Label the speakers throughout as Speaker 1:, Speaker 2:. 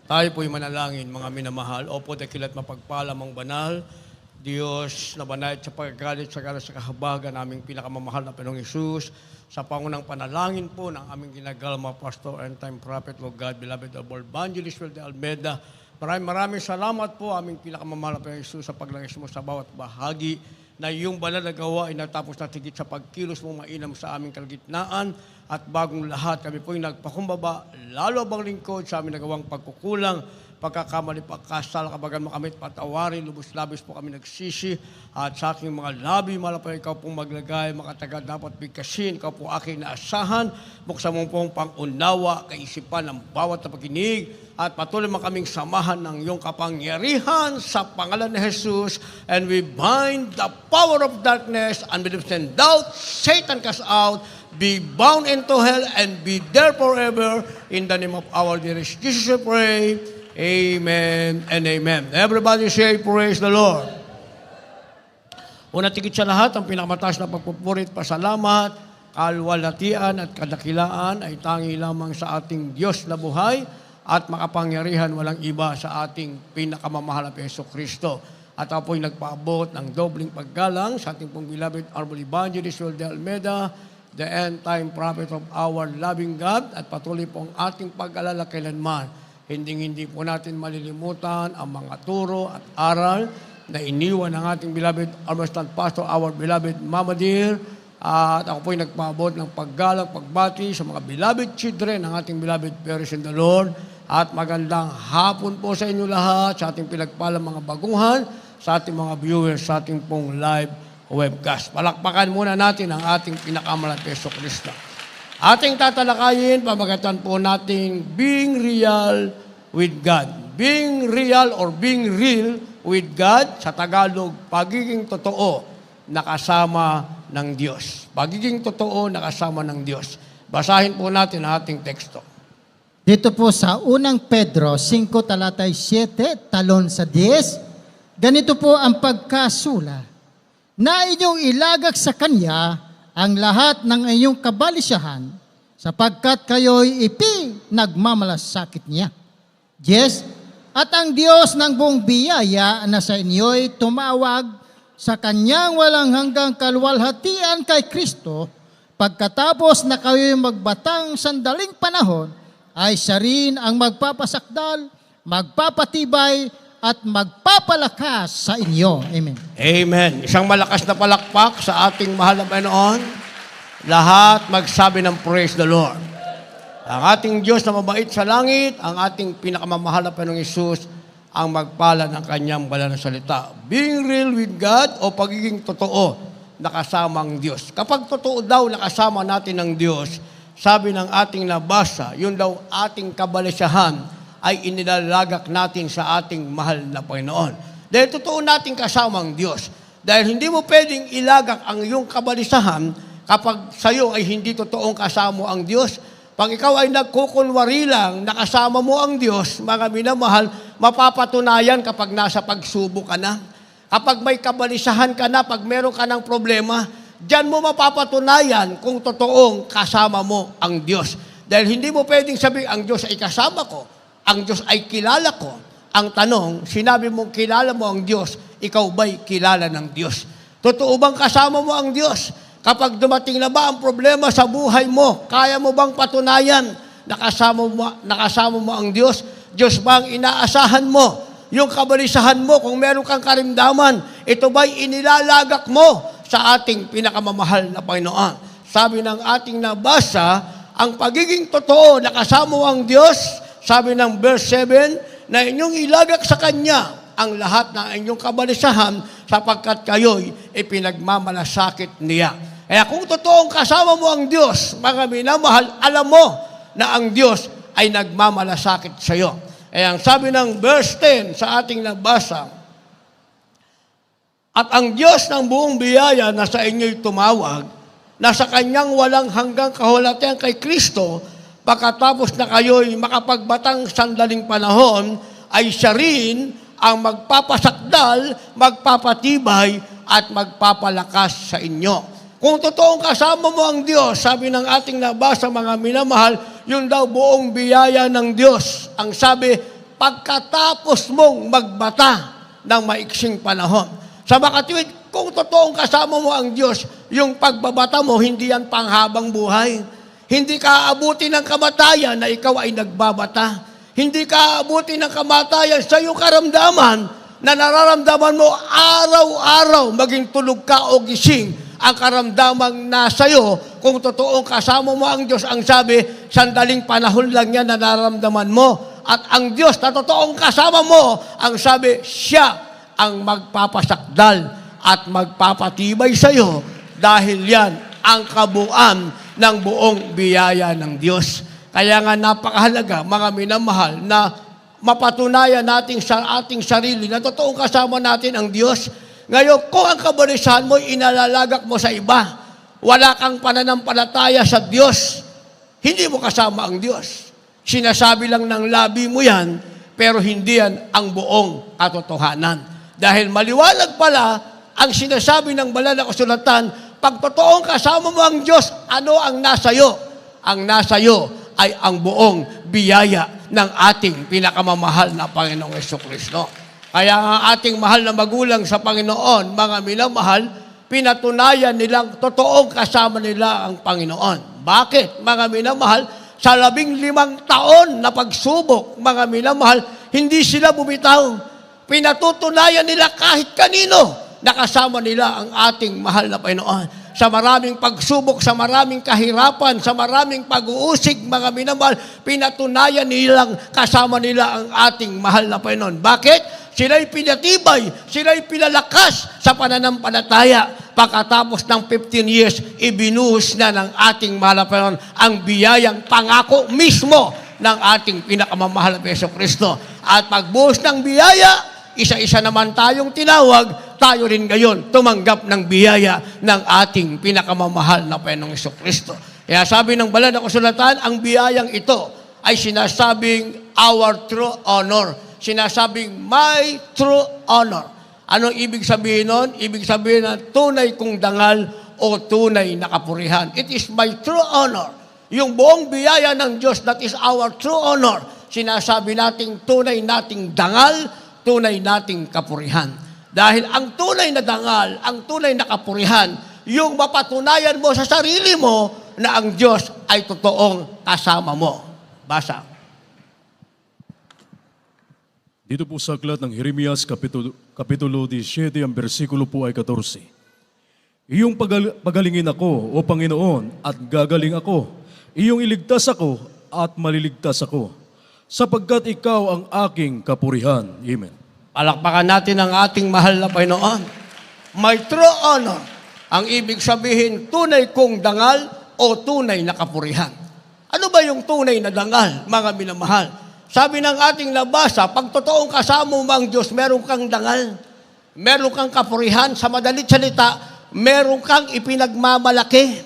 Speaker 1: Tayo po'y manalangin, mga minamahal. Opo, dakilat mapagpala mong banal, Diyos na banayad sa pagkagalit sa galas sa kahabagan naming pinakamamahal na Panginoong Hesus, sa pangunang panalangin po ng aming ginagalma, Pastor and Time Prophet, Lord God, beloved of all, Evangelist Will de Almeida. Maraming salamat po aming pinakamamahal na Panginoong Hesus sa paglangis mo sa bawat bahagi na iyong banal na gawa ay natapos na tigit sa pagkilos mo mainam sa aming kalagitnaan. At bagong lahat, kami po'y nagpakumbaba, lalo bang lingkod sa aming nagawang pagkukulang, pagkakamali, pagkasal, kabagan makamit, patawarin, lubos-labis po kami nagsisi, at sa aking mga labi, malapay ikaw pong maglagay, makataga dapat bigkasin, ikaw po aking naasahan, buksan mo pong pangunawa, kaisipan ng bawat na pakinig, at patuloy mo kaming samahan ng iyong kapangyarihan sa pangalan ni Jesus, and we bind the power of darkness, unbelief and doubt, Satan cast out, be bound into hell, and be there forever, in the name of our dearest Jesus we pray. Amen and amen. Everybody say, praise the Lord. Una tigit sa lahat, ang pinakamataas na pagpupurit, pasalamat, kalwalhatian at kadakilaan ay tangi lamang sa ating Diyos na buhay at makapangyarihan walang iba sa ating pinakamamahal na Jesucristo. At ako po'y nagpaabot ng dobling paggalang sa ating pong beloved Honorable Evangelist Will de Almeida, the end-time prophet of our loving God, at patuloy pong ating pag-alala kailanman. Hindi po natin malilimutan ang mga turo at aral na iniwan ng ating beloved Armstrong Pastor, our beloved Mama Dear. At ako po'y nagpaabot ng paggalang, pagbati sa mga beloved children ng ating beloved parents in the Lord. At magandang hapon po sa inyo lahat, sa ating pinagpalang mga baguhan, sa ating mga viewers, sa ating pong live webcast. Palakpakan muna natin ang ating pinakamalang Jesucristo. Ating tatalakayin, pamagatan po natin being real with God. Being real or being real with God, sa Tagalog, pagiging totoo nakasama ng Diyos. Pagiging totoo nakasama ng Diyos. Basahin po natin ang ating teksto.
Speaker 2: Dito po sa unang Pedro 5, talatay 7, talon sa 10, ganito po ang pagkasula, na inyong ilagak sa Kanya ang lahat ng inyong kabalisahan, sapagkat kayo'y nagmamalasakit niya. Yes, at ang Diyos ng buong biyaya na sa inyo'y tumawag sa Kanyang walang hanggang kalwalhatian kay Kristo, pagkatapos na kayo'y magbatang sandaling panahon, ay siya rin ang magpapasakdal, magpapatibay, at magpapalakas sa inyo. Amen.
Speaker 1: Amen. Isang malakas na palakpak sa ating mahal na Panginoon. Lahat magsabi ng praise the Lord. Ang ating Diyos na mabait sa langit, ang ating pinakamamahal na Panginoong Hesus, ang magpala ng Kanyang banal na salita. Being real with God o pagiging totoo nakasama ang Diyos. Kapag totoo daw nakasama natin ng Diyos, sabi ng ating nabasa, yun daw ating kabalisahan ay inilalagak natin sa ating mahal na Panginoon. Dahil totoo natin kasama ang Diyos. Dahil hindi mo pwedeng ilagak ang iyong kabalisahan kapag sa iyo ay hindi totoong kasama ang Diyos. Pag ikaw ay nagkukunwari lang, nakasama mo ang Diyos, mga minamahal, mapapatunayan kapag nasa pagsubok ka na. Kapag may kabalisahan ka na, pag meron ka ng problema, diyan mo mapapatunayan kung totoong kasama mo ang Diyos. Dahil hindi mo pwedeng sabihin, ang Diyos ay kasama ko. Ang Diyos ay kilala ko. Ang tanong, sinabi mo kilala mo ang Diyos, ikaw ba'y kilala ng Diyos? Totoo bang kasama mo ang Diyos? Kapag dumating na ba ang problema sa buhay mo, kaya mo bang patunayan nakasama mo ang Diyos? Diyos ba ang inaasahan mo? Yung kabalisahan mo, kung meron kang karimdaman, ito ba'y inilalagak mo sa ating pinakamamahal na Panginoon? Sabi ng ating nabasa, ang pagiging totoo nakasama mo ang Diyos, sabi ng verse 7, na inyong ilagak sa Kanya ang lahat ng inyong kabalisahan sapagkat kayo'y ipinagmamalasakit niya. Kaya kung totoong kasama mo ang Diyos, mga minamahal, alam mo na ang Diyos ay nagmamalasakit sa iyo. Kaya ang sabi ng verse 10 sa ating nabasa, at ang Diyos ng buong biyaya na sa inyo'y tumawag, na sa Kanyang walang hanggang kahulatian kay Kristo, pagkatapos na kayo'y makapagbatang sandaling panahon, ay siya rin ang magpapasakdal, magpapatibay, at magpapalakas sa inyo. Kung totoong kasama mo ang Diyos, sabi ng ating nabasa mga minamahal, yun daw buong biyaya ng Diyos. Ang sabi, pagkatapos mong magbata ng maiksing panahon. Sa makatuwid, kung totoong kasama mo ang Diyos, yung pagbabata mo, hindi yan panghabang buhay. Hindi ka aabuti ng kamatayan na ikaw ay nagbabata. Hindi ka aabuti ng kamatayan sa iyong karamdaman na nararamdaman mo araw-araw, maging tulog ka o gising, ang karamdamang nasa iyo, kung totoong kasama mo ang Diyos, ang sabi, sandaling panahon lang yan na nararamdaman mo. At ang Diyos na totoong kasama mo, ang sabi, siya ang magpapasakdal at magpapatibay sa iyo dahil yan ang kabuuan ng buong biyaya ng Diyos. Kaya nga napakahalaga, mga minamahal, na mapatunayan natin sa ating sarili na totoong kasama natin ang Diyos. Ngayon, kung ang kabalisahan mo, inalalagak mo sa iba, wala kang pananampalataya sa Diyos, hindi mo kasama ang Diyos. Sinasabi lang ng labi mo yan, pero hindi yan ang buong katotohanan. Dahil maliwanag pala ang sinasabi ng banal na kasulatan, pag totoong kasama mo ang Diyos, ano ang nasa iyo? Ang nasa iyo ay ang buong biyaya ng ating pinakamamahal na Panginoong Jesucristo. Kaya ang ating mahal na magulang sa Panginoon, mga minamahal, pinatunayan nilang totoong kasama nila ang Panginoon. Bakit, mga minamahal? Sa 15 taon na pagsubok, mga minamahal, hindi sila bumitaw. Pinatutunayan nila kahit kanino nakasama nila ang ating mahal na Panginoon. Sa maraming pagsubok, sa maraming kahirapan, sa maraming pag-uusig, mga minamahal, pinatunayan nilang kasama nila ang ating mahal na Panginoon. Bakit? Sila'y pinatibay, sila'y pinalakas sa pananampalataya. Pagkatapos ng 15 years, ibinuhos na ng ating mahal na Panginoon ang biyayang pangako mismo ng ating pinakamamahal na Jesucristo. At pagbuhos ng biyaya, isa-isa naman tayong tinawag, tayo rin ngayon tumanggap ng biyaya ng ating pinakamamahal na Panginoong Jesucristo. Kaya sabi ng banal na kasulatan, ang biyayang ito ay sinasabing our true honor. Sinasabing my true honor. Anong ibig sabihin nun? Ibig sabihin na tunay kong dangal o tunay na kapurihan. It is my true honor. Yung buong biyaya ng Diyos, that is our true honor. Sinasabi nating tunay nating dangal, tunay nating kapurihan. Dahil ang tunay na dangal, ang tunay na kapurihan, yung mapatunayan mo sa sarili mo na ang Diyos ay totoong kasama mo. Basa.
Speaker 3: Dito po sa aklat ng Jeremias, Kapitulo 17, ang bersikulo po ay 14. Iyong pagalingin ako, O Panginoon, at gagaling ako. Iyong iligtas ako, at maliligtas ako. Sapagkat ikaw ang aking kapurihan. Amen.
Speaker 1: Palakpakan natin ang ating mahal na Panginoon. My true honor, ang ibig sabihin, tunay kong dangal o tunay na kapurihan. Ano ba yung tunay na dangal, mga minamahal? Sabi ng ating nabasa, pag totoong kasama mo ang Diyos, meron kang dangal, meron kang kapurihan, sa madalit salita, meron kang ipinagmamalaki.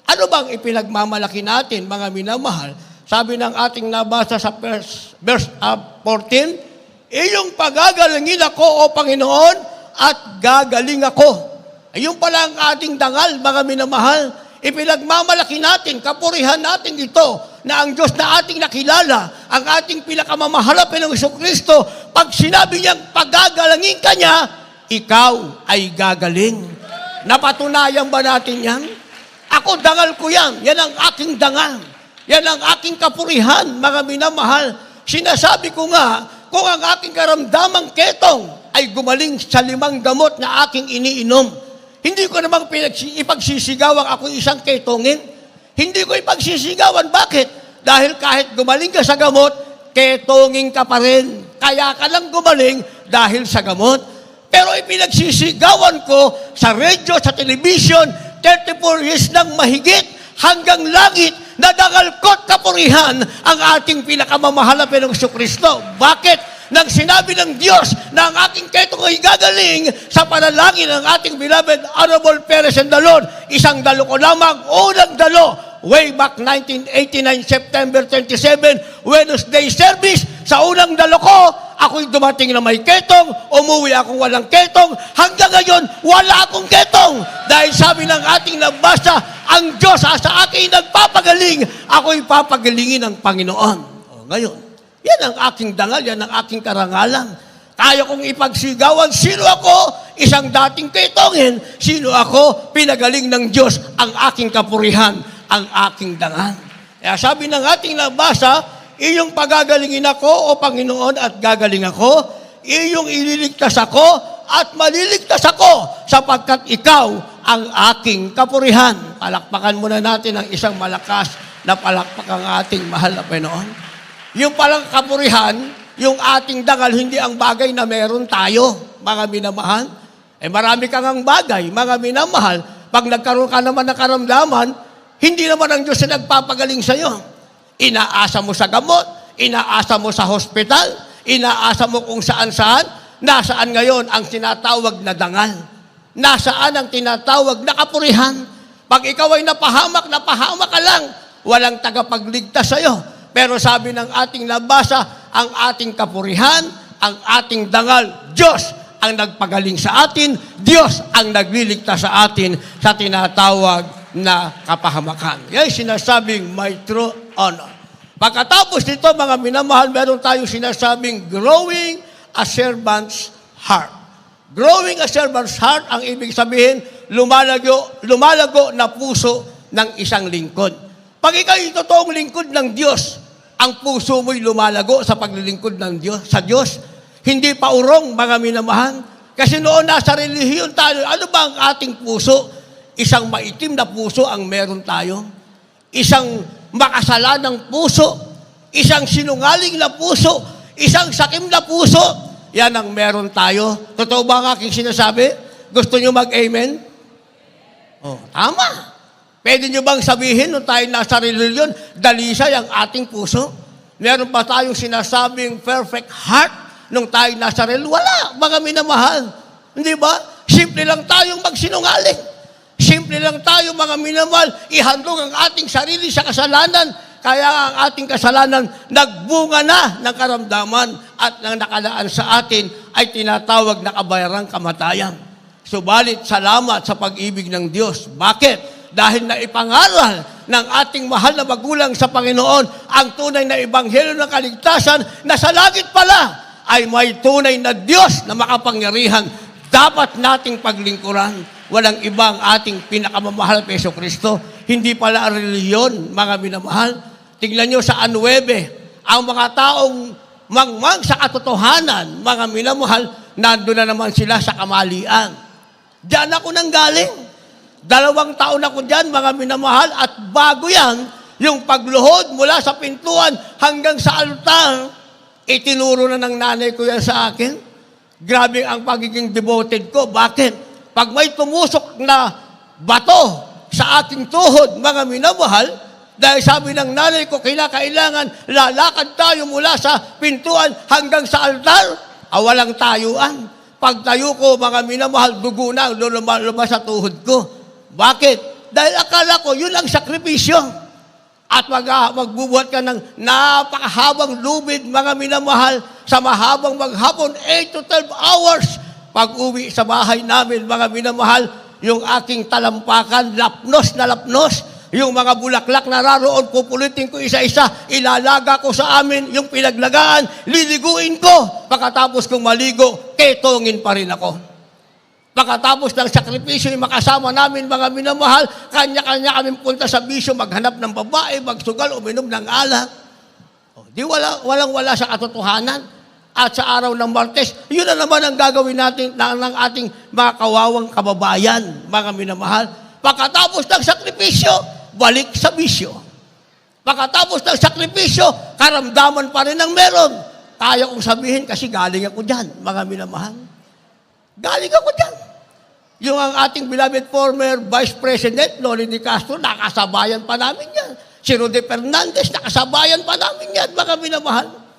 Speaker 1: Ano bang ipinagmamalaki natin, mga minamahal? Sabi ng ating nabasa sa verse 14, iyong pagagalingin ako, O Panginoon, at gagaling ako. Ayun pala ang ating dangal, mga minamahal. Ipinagmamalaki natin, kapurihan natin ito, na ang Diyos na ating nakilala, ang ating pinakamamahalapin ng Jesucristo, pag sinabi niyang pagagalangin ka niya, ikaw ay gagaling. Napatunayan ba natin yan? Ako, dangal ko yan. Yan ang aking dangal. Yan ang aking kapurihan, mga minamahal. Sinasabi ko nga, kung ang aking karamdamang ketong ay gumaling sa 5 gamot na aking iniinom, hindi ko namang ipagsisigawan ako isang ketongin. Hindi ko ipagsisigawan. Bakit? Dahil kahit gumaling ka sa gamot, ketongin ka pa rin. Kaya ka lang gumaling dahil sa gamot. Pero ipinagsisigawan ko sa radio, sa television, 34 years nang mahigit hanggang langit, nadangal ko't kapurihan ang ating pinakamamahal na Panginoong Jesucristo. Bakit? Nang sinabi ng Diyos na ang aking ketong ay gagaling sa panalangin ng ating beloved Honorable Perez and the Lord, isang dalo ko lamang, unang dalo, way back 1989, September 27, Wednesday service, sa unang dalo ko, ako'y dumating na may ketong, umuwi akong walang ketong, hanggang ngayon, wala akong ketong. Dahil sabi ng ating nabasa, ang Diyos sa akin nagpapagaling, ako'y papagalingin ng Panginoon. O, ngayon, Yan ang aking dangal, yan ang aking karangalan. Kaya kong ipagsigawan, sino ako? Isang dating kaitongin. Sino ako? Pinagaling ng Diyos, ang aking kapurihan, ang aking dangal. Kaya sabi ng ating nabasa, iyong pagagalingin ako, O Panginoon, at gagaling ako. Iyong ililigtas ako, at maliligtas ako, sapagkat ikaw ang aking kapurihan. Palakpakan muna natin ang isang malakas na palakpak ang ating mahal na Panginoon. Yung palang kapurihan, yung ating dangal, hindi ang bagay na meron tayo, mga minamahal. Marami kang ang bagay, mga minamahal. Pag nagkaroon ka naman ng karamdaman, hindi naman ang Diyos na nagpapagaling sa iyo. Inaasa mo sa gamot, inaasa mo sa hospital, inaasa mo kung saan-saan. Nasaan ngayon ang tinatawag na dangal? Nasaan ang tinatawag na kapurihan? Pag ikaw ay napahamak ka lang. Walang tagapagligtas sa iyo. Pero sabi ng ating nabasa, ang ating kapurihan, ang ating dangal, Diyos ang nagpagaling sa atin, Diyos ang nagliligtas sa atin sa tinatawag na kapahamakan. Yan sinasabing may true honor. Pagkatapos nito, mga minamahal, meron tayong sinasabing growing a servant's heart. Growing a servant's heart, ang ibig sabihin, lumalago na puso ng isang lingkod. Pag ikaw ay totoong lingkod ng Diyos, ang puso mo'y lumalago sa paglilingkod ng Diyos, sa Diyos. Hindi pa urong, mga minamahal. Kasi noon nasa relihiyon tayo, ano ba ang ating puso? Isang maitim na puso ang meron tayo. Isang makasalanang puso. Isang sinungaling na puso. Isang sakim na puso. Yan ang meron tayo. Totoo ba ang aking sinasabi? Gusto nyo mag-amen? Oh, tama. Pwede nyo bang sabihin nung tayo nasa religion, dalisay ang ating puso? Meron pa tayong sinasabing perfect heart nung tayo nasa religion? Wala, mga minamahal. Hindi ba? Simple lang tayong magsinungaling. Simple lang tayo, mga minamahal, ihandog ang ating sarili sa kasalanan. Kaya ang ating kasalanan nagbunga na ng karamdaman at nang nakalaan sa atin ay tinatawag na kabayarang kamatayan. Subalit, salamat sa pag-ibig ng Diyos. Bakit? Dahil na ipangaral ng ating mahal na magulang sa Panginoon ang tunay na ebanghelyo ng kaligtasan na sa langit pala ay may tunay na Diyos na makapangyarihan. Dapat nating paglingkuran. Walang iba ang ating pinakamamahal na Hesus Kristo. Hindi pala ang reliyon, mga minamahal. Tingnan nyo sa 9, ang mga taong mangmang sa katotohanan, mga minamahal, nandun na naman sila sa kamalian. Diyan ako nang galing. 2 taon ako dyan, mga minamahal, at bago yan, yung pagluhod mula sa pintuan hanggang sa altar, itinuro na ng nanay ko yan sa akin. Grabe ang pagiging devoted ko. Bakit? Pag may tumusok na bato sa aking tuhod, mga minamahal, dahil sabi ng nanay ko, kailangan lalakad tayo mula sa pintuan hanggang sa altar, walang tayuan. Pag tayo ko, mga minamahal, dugo na lumabas sa tuhod ko. Bakit? Dahil akala ko, yun ang sakripisyo. At magbubuhat ka ng napakahabang lubid, mga minamahal, sa mahabang maghapon, 8 to 12 hours. Pag uwi sa bahay namin, mga minamahal, yung aking talampakan, lapnos na lapnos, yung mga bulaklak na raroon, pupulitin ko isa-isa, ilalaga ko sa amin, yung pinaglagaan, liliguin ko. Pagkatapos kong maligo, ketongin pa rin ako. Pagkatapos ng sakripisyo, yung makasama namin, mga minamahal, kanya-kanya kami punta sa bisyo, maghanap ng babae, magsugal, uminom ng alak. Di walang-wala sa katotohanan. At sa araw ng Martes, yun na naman ang gagawin natin ng ating mga kawawang kababayan, mga minamahal. Pagkatapos ng sakripisyo, balik sa bisyo. Pagkatapos ng sakripisyo, karamdaman pa rin ang meron. Kaya kong sabihin kasi galing ako dyan, mga minamahal. Galing ako dyan. Yung ang ating beloved former Vice President, Noli Di Castro, nakasabayan pa namin yan. Si Rudy Fernandez, nakasabayan pa namin yan, mga minamahal.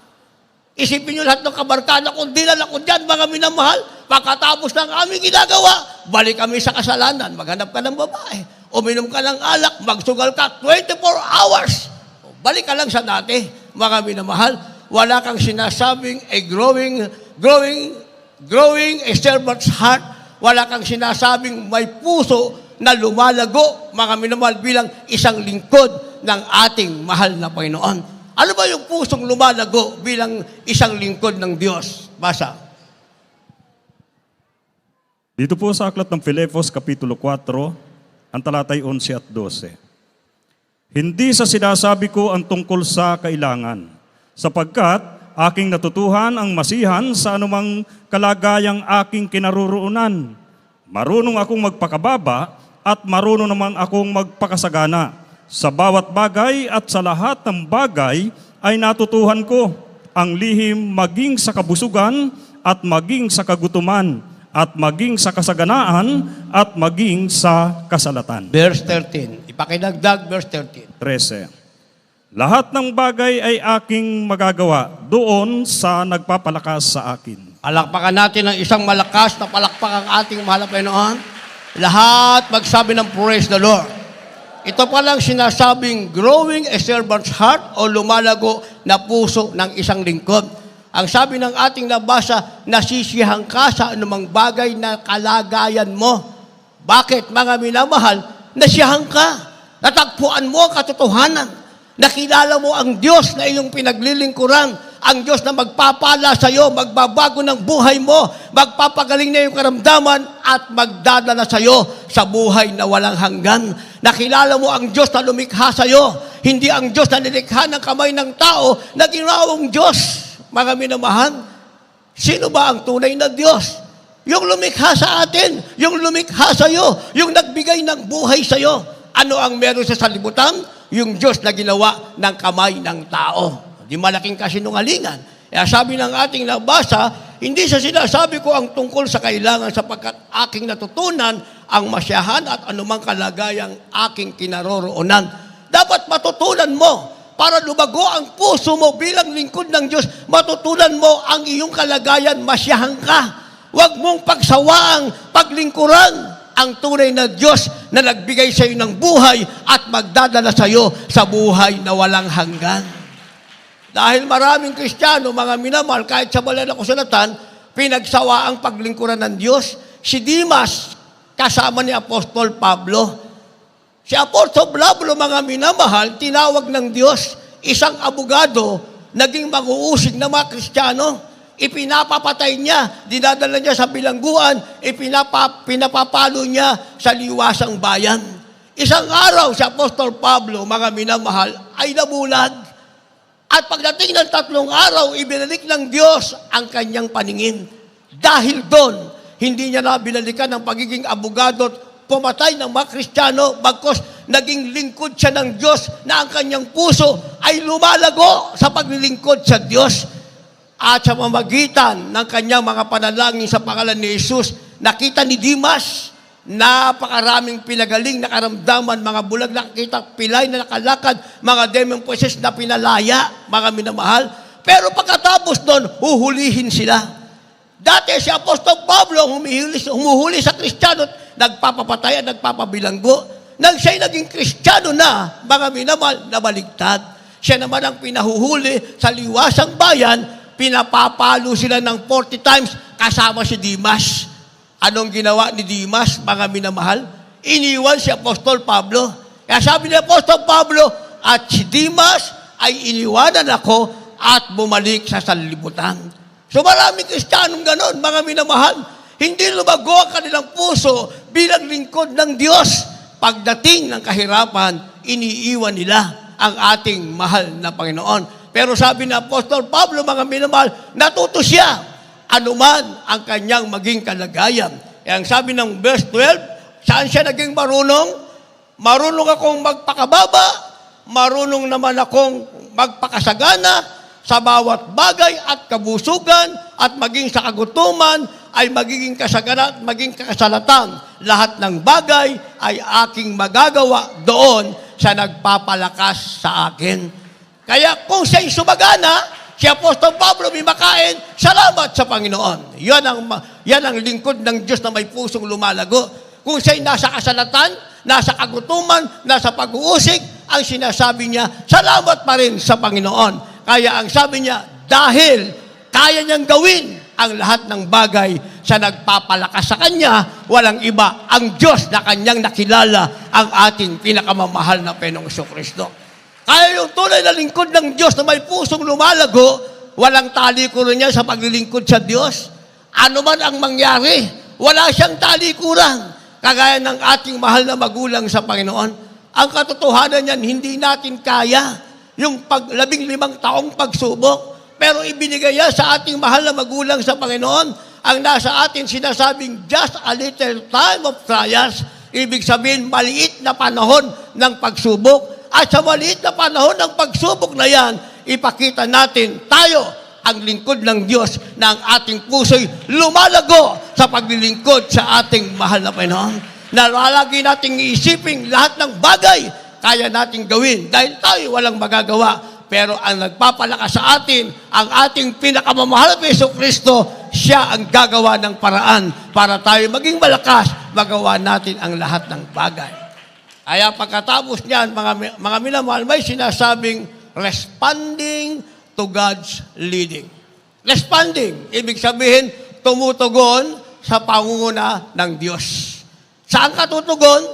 Speaker 1: Isipin nyo lahat ng kabarkada kung dinala ko dyan, mga minamahal. Pagkatapos ng aming ginagawa, balik kami sa kasalanan. Maghanap ka ng babae. Uminom ka ng alak, magsugal ka 24 hours. Balik ka lang sa dati, mga minamahal. Wala kang sinasabing a growing a servant's heart. Wala kang sinasabing may puso na lumalago, mga minamahal, bilang isang lingkod ng ating mahal na Panginoon. Ano ba yung pusong lumalago bilang isang lingkod ng Diyos? Basa.
Speaker 4: Dito po sa aklat ng Filipos, Kapitulo 4, ang talatay 11 at 12. Hindi sa sinasabi ko ang tungkol sa kailangan, sapagkat aking natutuhan ang masihan sa anumang kalagayang aking kinaroroonan. Marunong akong magpakababa at marunong naman akong magpakasagana. Sa bawat bagay at sa lahat ng bagay ay natutuhan ko ang lihim maging sa kabusugan at maging sa kagutuman at maging sa kasaganaan at maging sa kasalatan.
Speaker 1: Verse 13. Ipakidagdag, verse 13.
Speaker 4: 13. Lahat ng bagay ay aking magagawa doon sa nagpapalakas sa akin.
Speaker 1: Palakpakan natin ng isang malakas na palakpak ang ating mahal na Panginoon. Lahat magsabi ng praise the Lord. Ito palang sinasabing growing a servant's heart o lumalago na puso ng isang lingkod. Ang sabi ng ating nabasa, nasisiyahan ka sa anumang bagay na kalagayan mo. Bakit, mga minamahal? Nasiyahan ka. Natagpuan mo ang katotohanan. Nakilala mo ang Diyos na iyong pinaglilingkuran. Ang Diyos na magpapala sa iyo, magbabago ng buhay mo, magpapagaling na iyong karamdaman at magdadala sa iyo sa buhay na walang hanggan. Nakilala mo ang Diyos na lumikha sa iyo, hindi ang Diyos na nilikha ng kamay ng tao na ginawang Diyos. Mga minamahal, sino ba ang tunay na Diyos? Yung lumikha sa atin, yung lumikha sa iyo, yung nagbigay ng buhay sa iyo. Ano ang meron sa salibutan? Yung Diyos na ginawa ng kamay ng tao. Di malaking kasinungalingan. Kaya sabi ng ating nabasa, hindi sa sinasabi ko ang tungkol sa kailangan sapagkat aking natutunan ang masyahan at anumang kalagayang aking kinaroroonan. Dapat matutunan mo para lumago ang puso mo bilang lingkod ng Diyos. Matutunan mo ang iyong kalagayan, masyahan ka. Huwag mong pagsawaang paglingkuran ang tunay na Diyos na nagbigay sa iyo ng buhay at magdadala sa iyo sa buhay na walang hanggan. Dahil maraming Kristiyano, mga minamahal, kahit sa banal na kasulatan, pinagsawa ang paglingkuran ng Diyos. Si Dimas, kasama ni Apostol Pablo. Si Apostol Pablo, mga minamahal, tinawag ng Diyos, isang abogado, naging mag-uusig na mga Kristiyano. Ipinapapatay niya, dinadala niya sa bilangguan, pinapapalo niya sa liwasang bayan. Isang araw, si Apostol Pablo, mga minamahal, ay nabulag. At pagdating ng 3 araw, ibinalik ng Diyos ang kanyang paningin. Dahil doon, hindi niya na binalikan ang pagiging abogado at pumatay ng mga Kristiyano, bagkos naging lingkod siya ng Diyos na ang kanyang puso ay lumalago sa paglilingkod sa Diyos. At sa mamagitan ng kanyang mga panalangin sa pangalan ni Jesus, nakita ni Dimas, napakaraming pinagaling na karamdaman, mga bulag na nakita, pilay na nakalakad, mga demon possessed na pinalaya, mga minamahal. Pero pagkatapos doon, huhulihin sila. Dati si Apostol Pablo humuhuli sa Kristiyano, nagpapapatay at nagpapabilanggo. Nang siya'y naging Kristiyano na, mga minamahal, nabaligtad. Siya naman ang pinahuhuli sa liwasang bayan, pinapapalo sila ng 40 times kasama si Dimas. Anong ginawa ni Dimas, mga minamahal? Iniwan si Apostol Pablo. Kaya sabi ni Apostol Pablo, at si Dimas ay iniwanan ako at bumalik sa sanlibutan. So maraming Kristiyanong ganon, mga minamahal. Hindi lumago ang kanilang puso bilang lingkod ng Diyos. Pagdating ng kahirapan, iniiwan nila ang ating mahal na Panginoon. Pero sabi ni Apostol Pablo, mga minamahal, natuto siya anuman ang kanyang maging kalagayan. E ang sabi ng verse 12, saan siya naging marunong? Marunong akong magpakababa, marunong naman akong magpakasagana sa bawat bagay at kabusugan at maging sa kagutuman ay magiging kasagana at maging kasalatan. Lahat ng bagay ay aking magagawa doon sa nagpapalakas sa akin. Kaya kung siya'y sumagana, si Apostol Pablo may makain, salamat sa Panginoon. Yan ang lingkod ng Diyos na may pusong lumalago. Kung siya'y nasa kasalatan, nasa kagutuman, nasa pag-uusig, ang sinasabi niya, salamat pa rin sa Panginoon. Kaya ang sabi niya, dahil kaya niyang gawin ang lahat ng bagay sa nagpapalakas sa Kanya, walang iba, ang Diyos na Kanyang nakilala, ang ating pinakamamahal na Panginoong Kristo. Kaya yung tunay na lingkod ng Diyos na may pusong lumalago, walang talikuran niya sa paglilingkod sa Diyos. Ano man ang mangyari, wala siyang talikuran. Kagaya ng ating mahal na magulang sa Panginoon. Ang katotohanan niyan, hindi natin kaya yung 15 taong pagsubok. Pero ibinigay niya sa ating mahal na magulang sa Panginoon. Ang nasa atin sinasabing just a little time of trials. Ibig sabihin, maliit na panahon ng pagsubok. At sa maliit na panahon ng pagsubok na yan, ipakita natin tayo ang lingkod ng Diyos na ang ating puso'y lumalago sa paglilingkod sa ating mahal na Panginoon. Nalalagi nating iisipin lahat ng bagay kaya nating gawin dahil tayo walang magagawa. Pero ang nagpapalakas sa atin, ang ating pinakamamahal na Jesucristo, siya ang gagawa ng paraan para tayo maging malakas, magawa natin ang lahat ng bagay. Kaya pagkatapos niyan, mga minamahal, may sinasabing responding to God's leading. Responding, ibig sabihin, tumutugon sa pangunguna ng Diyos. Saan ka tutugon?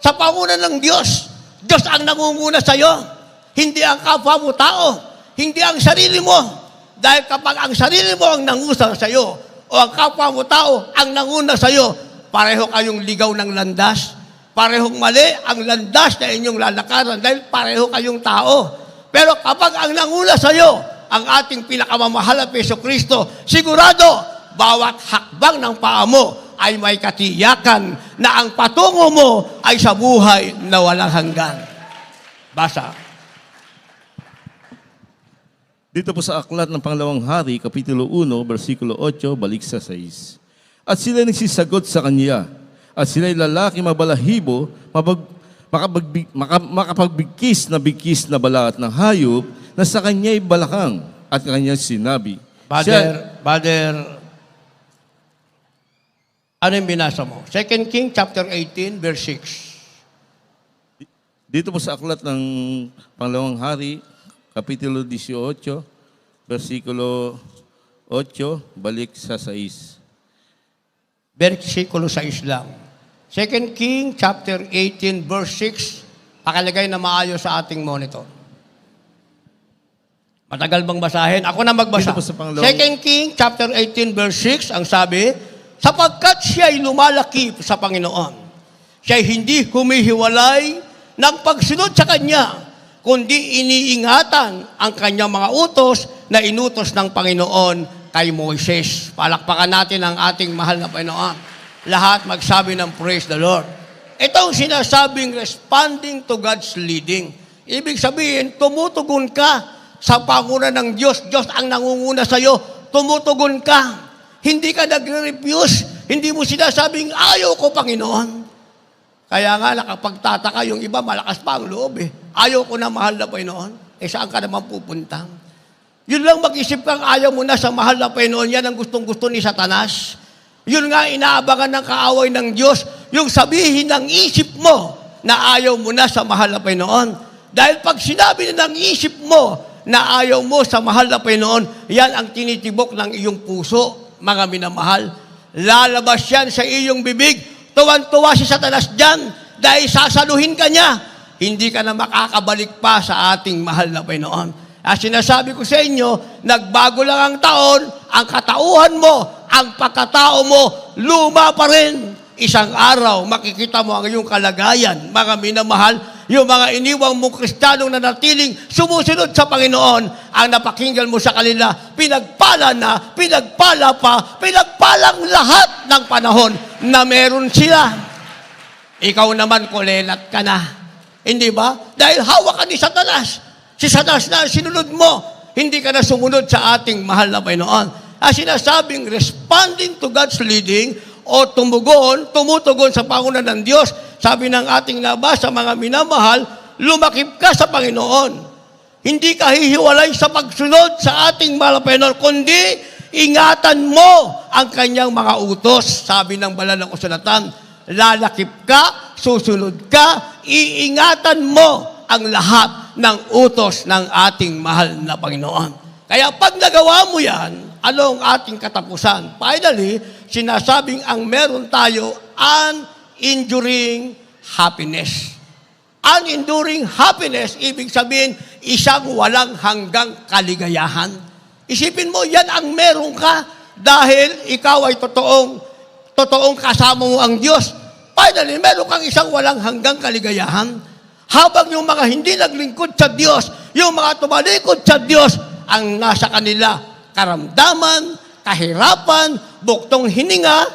Speaker 1: Sa pangunguna ng Diyos. Diyos ang nangunguna sa iyo. Hindi ang kapwa mo tao. Hindi ang sarili mo. Dahil kapag ang sarili mo ang nangusang sa iyo, o ang kapwa mo tao ang nanguna sa iyo, pareho kayong ligaw ng landas. Parehong mali ang landas na inyong lalakaran dahil pareho kayong tao. Pero kapag ang nanguna sa iyo, ang ating pinakamamahal na Jesucristo, sigurado, bawat hakbang ng paa mo ay may katiyakan na ang patungo mo ay sa buhay na walang hanggan. Basa.
Speaker 5: Dito po sa aklat ng Pangalawang Hari, Kapitulo 1, versikulo 8, balik sa 6. At sila nagsisagot sa kanya, at sila'y lalaki mabalahibo, makapagbigkis na balat ng hayop na sa kanya'y balakang at kanyang sinabi.
Speaker 1: Brother, ano yung binasa mo? 2 King chapter 18, verse 6.
Speaker 5: Dito po sa aklat ng Pangalawang Hari, Kapitulo 18, versikulo 8, balik sa 6.
Speaker 1: Versikulo 6 lang. 2 King chapter 18, verse 6. Pakalagay na maayos sa ating monitor. Matagal bang basahin? Ako na magbasa.
Speaker 5: Dito po sa Pangalawang-
Speaker 1: 2 King chapter 18, verse 6, ang sabi, sapagkat siya'y lumalaki sa Panginoon. Siya'y hindi humihiwalay ng pagsunod sa Kanya, kundi iniingatan ang Kanyang mga utos na inutos ng Panginoon kay Moises. Palakpakan natin ang ating mahal na Panginoon. Lahat magsabi ng praise the Lord. Itong sinasabing responding to God's leading. Ibig sabihin, tumutugon ka sa panguna ng Diyos. Diyos ang nangunguna sa iyo. Tumutugon ka. Hindi ka nagre-refuse. Hindi mo sinasabing, ayaw ko, Panginoon. Kaya nga, nakapagtataka yung iba, malakas pa ang loob eh. Ayaw ko na mahal na Panginoon. Saan ka naman pupunta? Yun lang mag-isip kang ayaw mo na sa mahal na Panginoon. Yan ang gustong-gusto ni Satanas. Yun nga, inaabangan ng kaaway ng Diyos, yung sabihin ng isip mo na ayaw mo na sa mahal na Panginoon. Dahil pag sinabi na ng isip mo na ayaw mo sa mahal na Panginoon, yan ang tinitibok ng iyong puso, mga minamahal. Lalabas yan sa iyong bibig. Tuwan-tuwa si Satanas dyan dahil sasaluhin ka niya. Hindi ka na makakabalik pa sa ating mahal na Panginoon. At sinasabi ko sa inyo, nagbago lang ang taon, ang katauhan mo, ang pagkatao mo, luma pa rin. Isang araw, makikita mo ang iyong kalagayan, mga minamahal, yung mga iniwang mong Kristiyanong nanatiling sumusunod sa Panginoon, ang napakinggan mo sa kanila, pinagpala na, pinagpala pa, pinagpalang lahat ng panahon na meron sila. Ikaw naman, kulelat ka na. Hindi ba? Dahil hawak ka ni Satanas. Si Satanas na sinunod mo, hindi ka na sumunod sa ating mahal na Panginoon. At sinasabing responding to God's leading o tumutugon sa pangunan ng Diyos. Sabi ng ating nabasa, mga minamahal, lumakip ka sa Panginoon. Hindi ka hihiwalay sa pagsunod sa ating mahal na Panginoon, kundi ingatan mo ang kanyang mga utos. Sabi ng banal na kasulatan, lalakip ka, susunod ka, iingatan mo ang lahat ng utos ng ating mahal na Panginoon. Kaya pag nagawa mo yan, ano ang ating katapusan? Finally, sinasabing ang meron tayo unenduring happiness. Unenduring happiness, ibig sabihin, isang walang hanggang kaligayahan. Isipin mo, yan ang meron ka dahil ikaw ay totoong kasama mo ang Diyos. Finally, meron kang isang walang hanggang kaligayahan. Habang yung mga hindi naglingkod sa Diyos, yung mga tumalikod sa Diyos, ang nasa kanila, karamdaman, kahirapan, buktong hininga,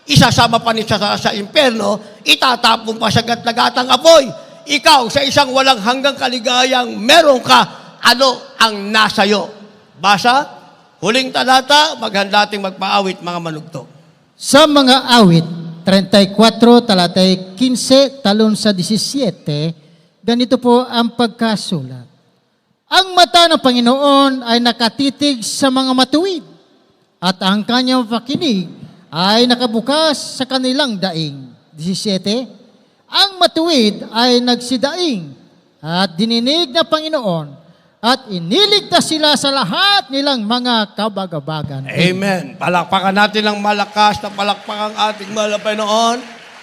Speaker 1: isasama pa niya sa impyerno, itatapon pa sa gat-lagatang apoy. Ikaw, sa isang walang hanggang kaligayang meron ka, ano ang nasayo? Basa, huling talata, maghanda ating magpaawit, mga manugto.
Speaker 2: Sa mga awit, 34, talatay 15, talon sa 17, ganito po ang pagkasulat. Ang mata ng Panginoon ay nakatitig sa mga matuwid, at ang kanyang pakinig ay nakabukas sa kanilang daing. 17, ang matuwid ay nagsidaing at dininig na Panginoon at iniligtas sila sa lahat nilang mga kabagabagan.
Speaker 1: Amen. Palakpakan natin ng malakas na palakpak ang ating mahal na Panginoon.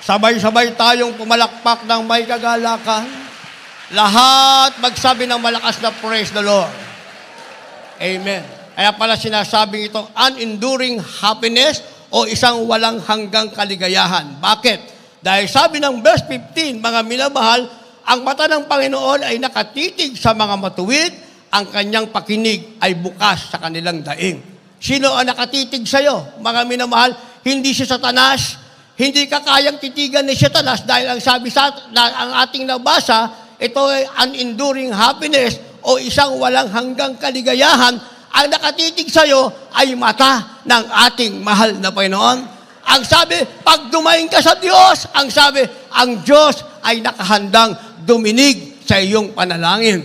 Speaker 1: Sabay-sabay tayong pumalakpak ng may kagalakan. Lahat magsabi ng malakas na praise the Lord. Amen. Kaya pala sinasabing ito, unenduring happiness o isang walang hanggang kaligayahan. Bakit? Dahil sabi ng verse 15, mga minamahal, ang mata ng Panginoon ay nakatitig sa mga matuwid, ang kanyang pakinig ay bukas sa kanilang daing. Sino ang nakatitig sa iyo? Mga minamahal, hindi si Satanas, hindi ka kayang titigan ni Satanas dahil ang sabi ang ating nabasa, ito ay unenduring happiness o isang walang hanggang kaligayahan. Ang nakatitig sa iyo ay mata ng ating mahal na Panginoon. Ang sabi, pag dumaing ka sa Diyos, ang sabi, ang Diyos ay nakahandang duminig sa iyong panalangin.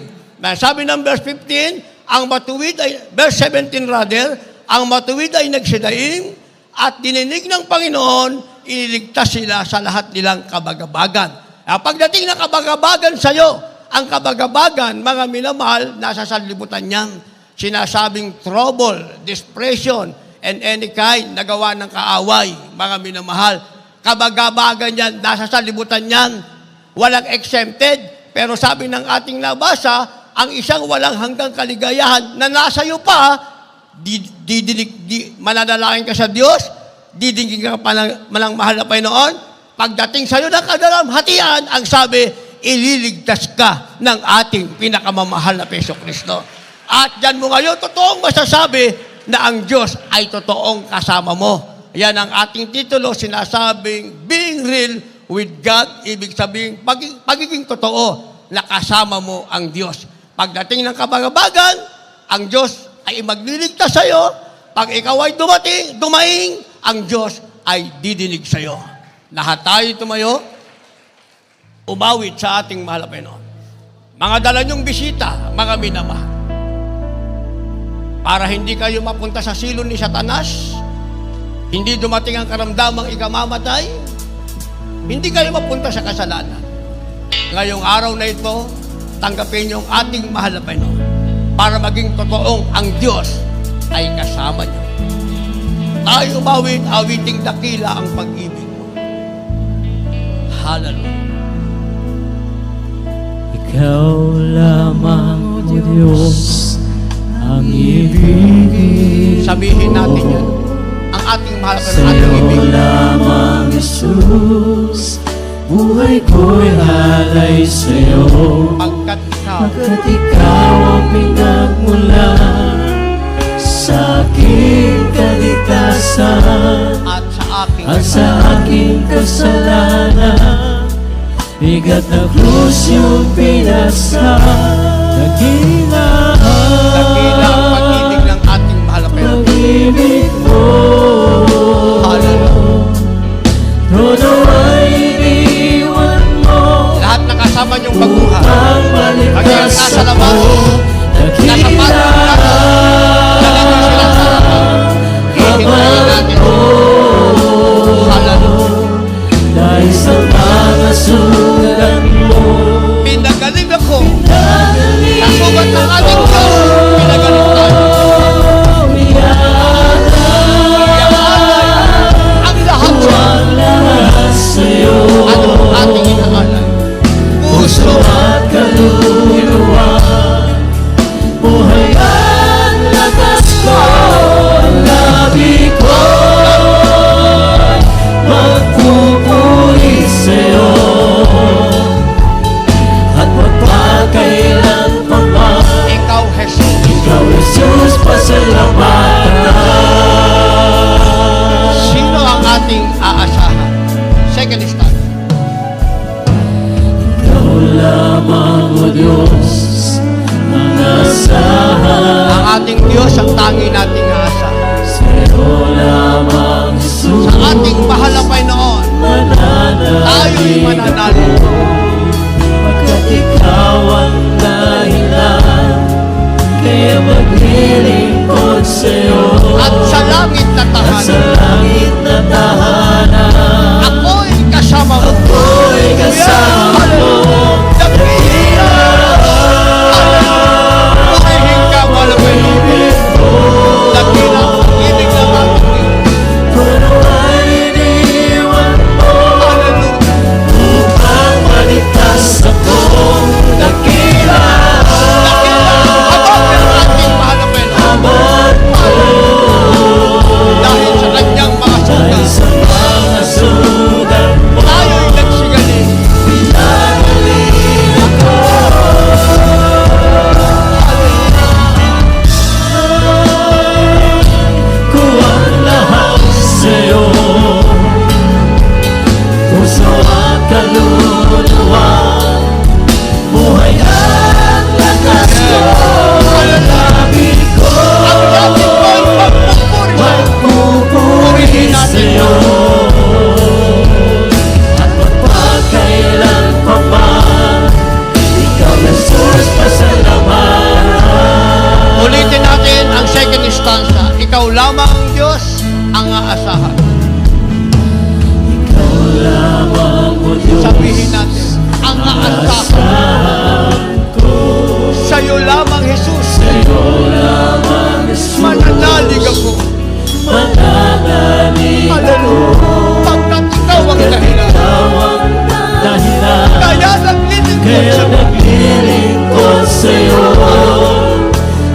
Speaker 1: Sabi ng verse 15, ang matuwid ay, verse 17 rather, ang matuwid ay nagsidaing at dininig ng Panginoon, iniligtas sila sa lahat nilang kabagabagan. Pagdating ng kabagabagan sa iyo, ang kabagabagan, mga minamahal, nasa sanlibutan niyan. Sinasabing trouble, depression, and any kind na gawa ng kaaway, mga minamahal. Kabagabagan yan, nasa sanlibutan yan. Walang exempted, pero sabi ng ating nabasa, ang isang walang hanggang kaligayahan na nasa iyo pa, mananalangin ka sa Diyos, didingin ka pa ng mahal na Panginoon, pagdating sa iyo ng kadalamhatian, ang sabi, ililigtas ka ng ating pinakamamahal na Peso Kristo. At dyan mo ngayon, totoong masasabi na ang Diyos ay totoong kasama mo. Yan ang ating titulo, sinasabing, being real with God, ibig sabihin, pagiging totoo na kasama mo ang Diyos. Pagdating ng kabagabagan, ang Diyos ay magliligtas sa iyo. Pag ikaw ay dumaing, ang Diyos ay didinig sa iyo. Lahat tayo tumayo, umawit sa ating mahal na Panginoon. Mga dala niyong bisita, mga minamahal, para hindi kayo mapunta sa silon ni Satanas, hindi dumating ang karamdamang ikamamatay, hindi kayo mapunta sa kasalanan. Ngayong araw na ito, tanggapin niyo ang ating mahal na Panginoon para maging totoong ang Diyos ay kasama niyo. Tayo umawit, awiting dakila ang pag-ibig mo. Hallelujah.
Speaker 6: Ikaw lamang, O Diyos, ang ibig
Speaker 1: Sabihin natin yan. Ang ating mahal na Panginoon, ating
Speaker 6: sa'yo
Speaker 1: ibig.
Speaker 6: lamang, Jesus, buhay ko'y alay sa'yo.
Speaker 1: Pagkat ikaw,
Speaker 6: Pagkat ikaw ang pinagmulan sa aking kaligtasan
Speaker 1: at sa aking
Speaker 6: at sa aking kasalanan, bigat na krus yung pinasa.
Speaker 1: dakila ang pag-ibig ng ating mahal na Panginoon.
Speaker 6: Pag-ibig mo,
Speaker 1: Hallelujah.
Speaker 6: todo ay iniwan mo
Speaker 1: Lahat na kasama niyong baguhan.
Speaker 6: upang maligtas
Speaker 1: nasa
Speaker 6: ako.
Speaker 1: labas, nasa pagkakas, nalagay sila sa labas. Hihintayin natin. Hallelujah.
Speaker 6: Dahil sa mga sugat mo,
Speaker 1: Pinagaling ako.
Speaker 6: nagaling
Speaker 1: Nasugat ng ano?
Speaker 6: sa
Speaker 1: tahanan.
Speaker 6: langit na tahanan.
Speaker 1: Ako'y kasama mo.
Speaker 6: Ako'y kasama mo.
Speaker 1: Dakila. Purihin ka, malapit. Dakila, ibig na natin.
Speaker 6: Puno ay iniwan mo upang maligtas akong dakila.
Speaker 1: Abang ng ating mahalapin.
Speaker 6: Aman ko
Speaker 1: Dahil sa kanyang mga
Speaker 6: ay
Speaker 1: sugat,
Speaker 6: sa mga sugat mo.
Speaker 1: tayo'y nagsigaling.
Speaker 6: Pinagaling ako. Ko ang lahat sa'yo, puso at kaluluwa, buhay at lakas ko. Lalapit ko,
Speaker 1: Ang dating ko'y magpupuri sa'yo.
Speaker 6: magpupuri sa'yo, at magpakailan pa man, ikaw Jesus pasalamat.
Speaker 1: Ulitin natin ang second stanza. Ikaw lamang ang Diyos ang aasahan.
Speaker 6: Ikaw lamang o Diyos,
Speaker 1: Sabihin natin, ang aasahan. Sa'yo lamang, Jesus.
Speaker 6: sa'yo lamang Jesus,
Speaker 1: Mananalig ako.
Speaker 6: mananalig
Speaker 1: Hallelujah. Pagkat ikaw ang dahilan.
Speaker 6: ikaw ang dahilan.
Speaker 1: Kaya naglilingkod
Speaker 6: Kaya
Speaker 1: sa
Speaker 6: naglilingkod sa'yo,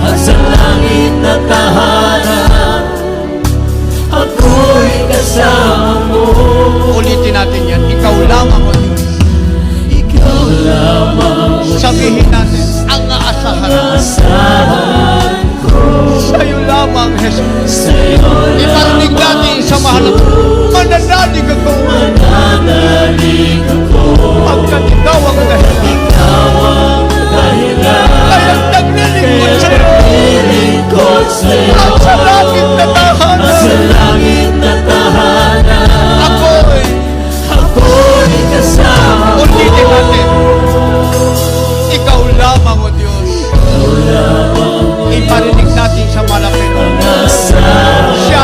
Speaker 6: at sa langit na tahanan, ako'y kasama mo.
Speaker 1: Ulitin natin yan. Ikaw lamang o Diyos.
Speaker 6: Ikaw lamang o
Speaker 1: Sabihin natin, ang aasahan.
Speaker 6: asahan ko,
Speaker 1: Sa'yo lamang, Jesus.
Speaker 6: sa'yo
Speaker 1: Iparinig natin sa mahal. Mananalig ako.
Speaker 6: mananalig ako.
Speaker 1: Pagkat ikaw ang dahilan.
Speaker 6: Ikaw ang dahilan.
Speaker 1: Kaya naglilingkod sa'yo.
Speaker 6: Naglilingkod sa'yo,
Speaker 1: At sa langit na
Speaker 6: at sa
Speaker 1: tahanan.
Speaker 6: langit na tahanan, ako'y kasama mo.
Speaker 1: Ulitin natin. Ikaw lamang o Diyos. Iparinig natin sa malapit.
Speaker 6: Nasa
Speaker 1: Siya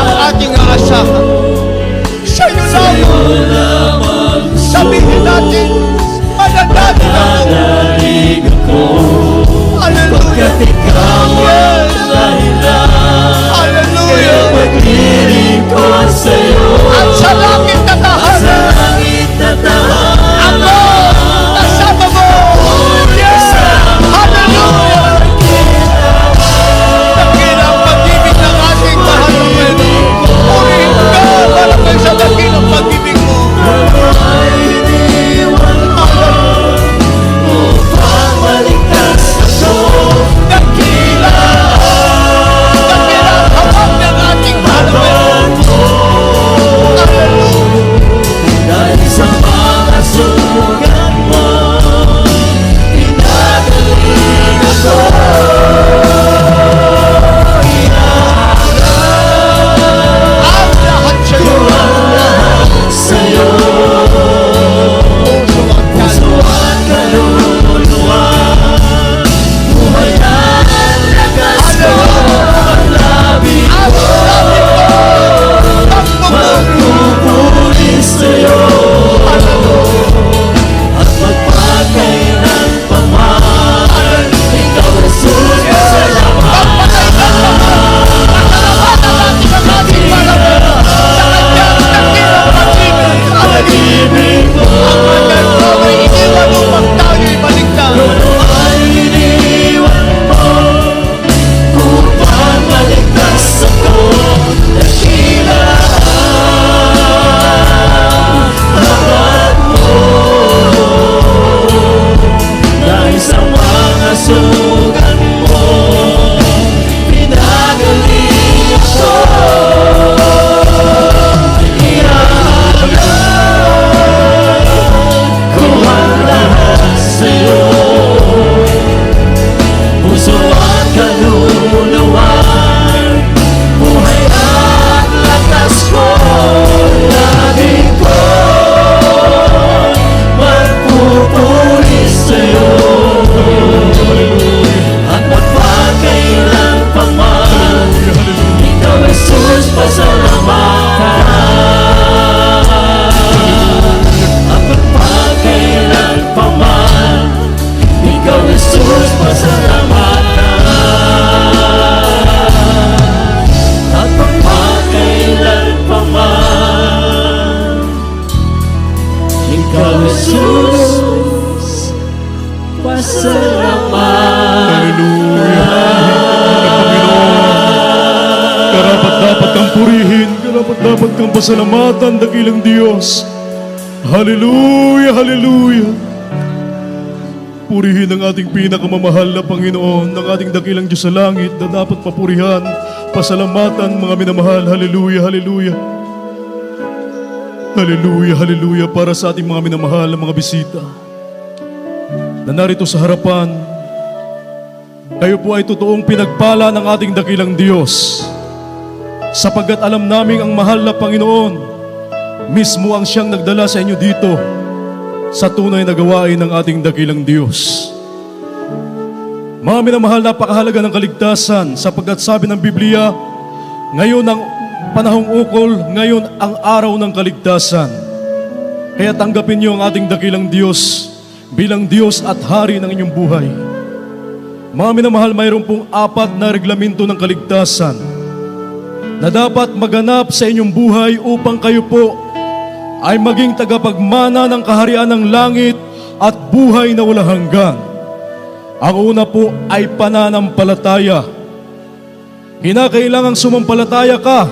Speaker 6: Jesus, pasalamat.
Speaker 3: Karapat-dapat kang purihin, karapat-dapat kang pasalamatan, dakilang Diyos. Hallelujah, hallelujah. Purihin ang ating pinakamamahal na Panginoon, ng ating dakilang Diyos sa langit na dapat papurihan, pasalamatan, mga minamahal. Hallelujah, hallelujah. Hallelujah, hallelujah. Para sa ating mga minamahal na mga bisita na narito sa harapan, kayo po ay totoong pinagpala ng ating dakilang Diyos, sapagkat alam naming ang mahal na Panginoon mismo ang siyang nagdala sa inyo dito sa tunay na gawain ng ating dakilang Diyos. Mga minamahal, napakahalaga ng kaligtasan, sapagkat sabi ng Biblia, ngayon ang panahong ukol, ngayon ang araw ng kaligtasan. Kaya tanggapin niyo ang ating dakilang Diyos bilang Diyos at Hari ng inyong buhay. Mga minamahal, mayroon pong 4 na reglamento ng kaligtasan na dapat maganap sa inyong buhay upang kayo po ay maging tagapagmana ng kaharian ng langit at buhay na walang hanggan. Ang una po ay pananampalataya. Kinakailangang sumampalataya ka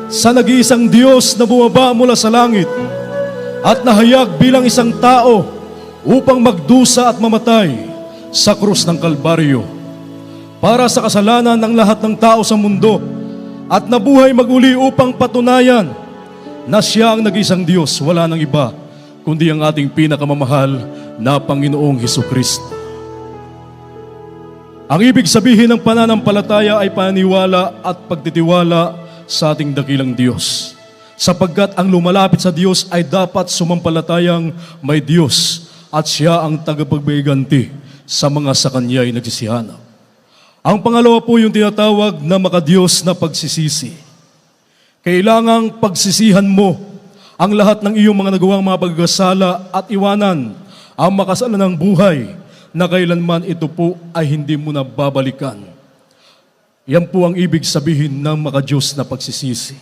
Speaker 3: sa nag-iisang Diyos na bumaba mula sa langit at nahayag bilang isang tao upang magdusa at mamatay sa krus ng Kalbaryo para sa kasalanan ng lahat ng tao sa mundo, at nabuhay maguli upang patunayan na siya ang nag-isang Diyos, wala nang iba kundi ang ating pinakamamahal na Panginoong Hesukristo. Ang ibig sabihin ng pananampalataya ay paniniwala at pagtitiwala sa ating dakilang Diyos, sapagkat ang lumalapit sa Diyos ay dapat sumampalatayang may Diyos at siya ang tagapagbiganti sa mga sa Kanya ay nagsisihanap. Ang pangalawa po yung tinatawag na makadiyos na pagsisisi. Kailangang pagsisihan mo ang lahat ng iyong mga nagawang mga pagkasala at iwanan ang makasalanang buhay na kailanman ito po ay hindi mo na babalikan. Yan po ang ibig sabihin ng makadiyos na pagsisisi.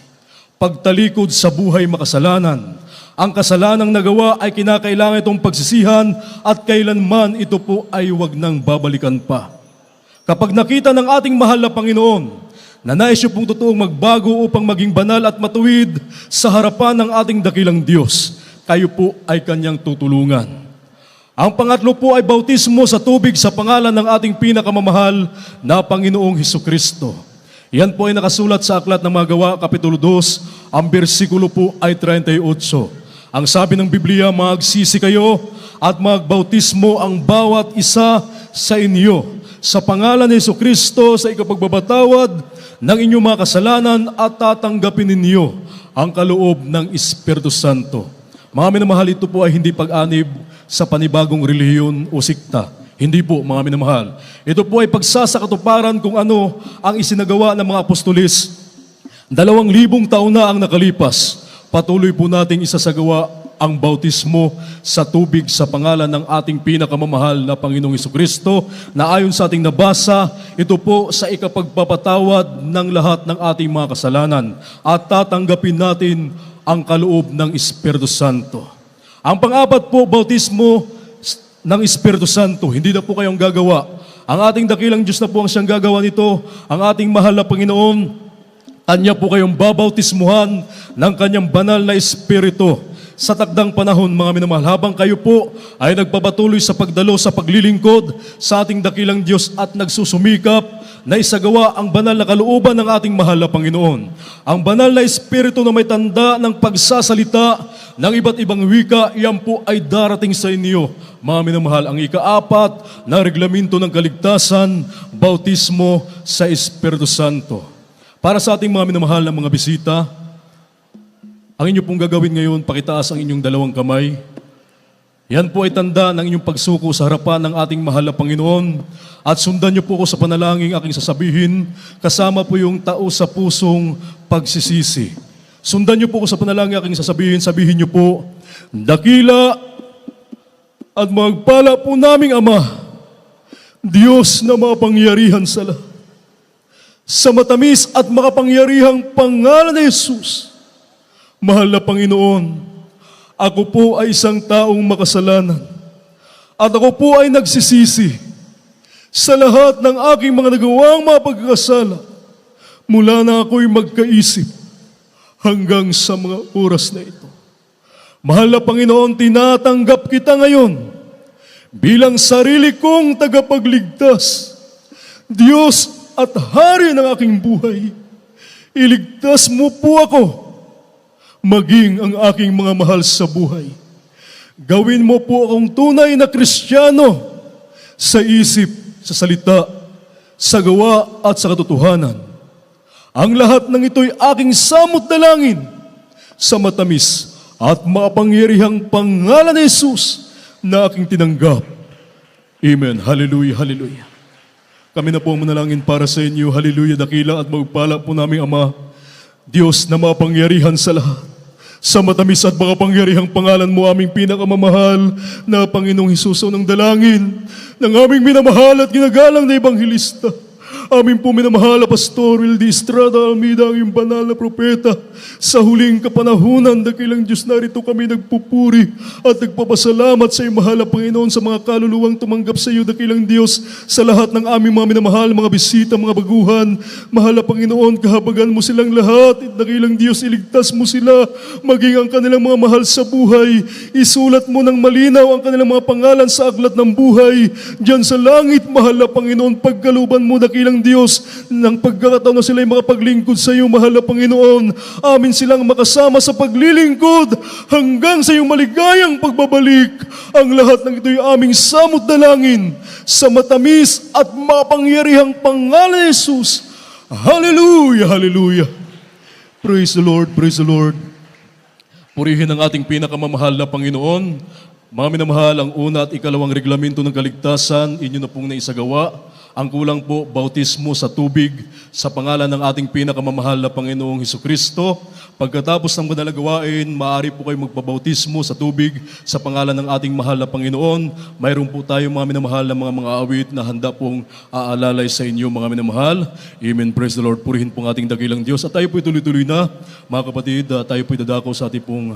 Speaker 3: Pagtalikod sa buhay makasalanan, ang kasalanang nagawa ay kinakailangan itong pagsisihan at kailanman ito po ay huwag nang babalikan pa. Kapag nakita ng ating mahal na Panginoon na nais siya pong totoong magbago upang maging banal at matuwid sa harapan ng ating dakilang Diyos, kayo po ay Kanyang tutulungan. Ang pangatlo po ay bautismo sa tubig sa pangalan ng ating pinakamamahal na Panginoong Hesukristo. Yan po ay nakasulat sa Aklat ng Mga Gawa, Kapitulo 2, ang bersikulo po ay 38. Ang sabi ng Biblia, magsisi kayo at magbautismo ang bawat isa sa inyo sa pangalan ni Hesukristo sa ikapagbabatawad ng inyong mga kasalanan at tatanggapin ninyo ang kaloob ng Espiritu Santo. Mga minamahal, ito po ay hindi pag-anib sa panibagong relihiyon o sikta. Hindi po, mga minamahal. Ito po ay pagsasakatuparan kung ano ang isinagawa ng mga apostolis. 2,000 taon na ang nakalipas. Patuloy po nating isasagawa ang bautismo sa tubig sa pangalan ng ating pinakamamahal na Panginoong Hesukristo, na ayon sa ating nabasa, ito po sa ikapagpapatawad ng lahat ng ating mga kasalanan at tatanggapin natin ang kaloob ng Espiritu Santo. Ang pang-apat po, bautismo ng Espiritu Santo. Hindi na po kayong gagawa. Ang ating dakilang Diyos na po ang siyang gagawa nito. Ang ating mahal na Panginoon, Kanya po kayong babautismuhan ng Kanyang banal na Espiritu sa takdang panahon, mga minamahal, habang kayo po ay nagpapatuloy sa pagdalo sa paglilingkod sa ating dakilang Diyos at nagsusumikap na isagawa ang banal na kalooban ng ating mahal na Panginoon. Ang banal na Espiritu na may tanda ng pagsasalita ng iba't ibang wika, iyan po ay darating sa inyo, mga minamahal. Ang ika-4 na reglamento ng kaligtasan, bautismo sa Espiritu Santo. Para sa ating mga minamahal na mga bisita, ang inyo pong gagawin ngayon, pakitaas ang inyong 2 kamay. Yan po ay tanda ng inyong pagsuko sa harapan ng ating mahal na Panginoon. At sundan niyo po ako sa panalangin aking sasabihin, kasama po yung tao sa pusong pagsisisi. Sundan niyo po ako sa panalangin aking sasabihin, sabihin niyo po, dakila at magpala po naming Ama, Diyos na mapangyarihan sa lahat, sa matamis at makapangyarihang pangalan ni Jesus, mahal na Panginoon, Ako po ay isang taong makasalanan at ako po ay nagsisisi sa lahat ng aking mga nagawang mga pagkakasala mula na ako'y magkaisip hanggang sa mga oras na ito. Mahal na Panginoon, tinatanggap kita ngayon bilang sarili kong tagapagligtas. Diyos at Hari ng aking buhay, iligtas mo po ako, maging ang aking mga mahal sa buhay. Gawin mo po akong tunay na Kristiyano sa isip, sa salita, sa gawa at sa katotohanan. Ang lahat ng ito'y aking samot dalangin sa matamis at makapangyarihang pangalan ni Jesus na aking tinanggap. Amen. Hallelujah, hallelujah. Kami na po ang manalangin para sa inyo. Hallelujah, dakila at magpala po naming Ama, Diyos na mapangyarihan sa lahat. Sa matamis at makapangyarihang pangalan mo, aming pinakamamahal na Panginoong Hesus, ng dalangin ng aming minamahal at ginagalang na Ebanghelista. Aming po minamahal na Pastor Will D. Estrada Almeida, ang iyong banal na propeta. Sa huling kapanahunan, dakilang Diyos, narito kami nagpupuri at nagpapasalamat sa iyong mahal na Panginoon sa mga kaluluwang tumanggap sa iyo, dakilang Diyos, sa lahat ng aming mga minamahal, mga bisita, mga baguhan. Mahal na Panginoon, kahabagan mo silang lahat. Dakilang Diyos, iligtas mo sila, maging ang kanilang mga mahal sa buhay. Isulat mo ng malinaw ang kanilang mga pangalan sa aklat ng buhay. Diyan sa langit, mahal na Panginoon, pagkaluban mo, dakilang Diyos, ng pagkakataon na sila'y makapaglingkod sa iyo, mahal na Panginoon. Amin silang makasama sa paglilingkod hanggang sa iyong maligayang pagbabalik. Ang lahat ng ito'y aming samot dalangin sa matamis at mapangyarihang pangalan ni Jesus. Hallelujah, hallelujah. Praise the Lord, praise the Lord. Purihin ang ating pinakamamahal na Panginoon. Mga minamahal, ang una at ikalawang reglamento ng kaligtasan, inyo na pong naisagawa. Ang kulang po, bautismo sa tubig sa pangalan ng ating pinakamamahal na Panginoong Hesukristo. Pagkatapos ng banal na gawain, maaari po kayo magpabautismo sa tubig sa pangalan ng ating mahal na Panginoon. Mayroon po tayong mga minamahal na mga awit na handa pong aalalay sa inyo, mga minamahal. Amen. Praise the Lord. Purihin po ang ating dakilang Diyos. At tayo po tuloy-tuloy na, mga kapatid, tayo po dadako sa ating pong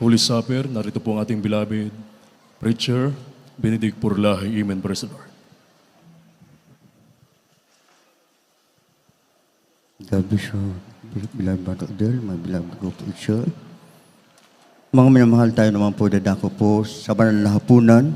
Speaker 3: Holy Supper. Narito po ang ating beloved preacher, Benedict Purlahi. Amen. Praise the Lord.
Speaker 7: God bless you, beloved Brother Adel, my beloved co-preacher. Mga minamahal, tayo naman po dadako po sa banal na hapunan.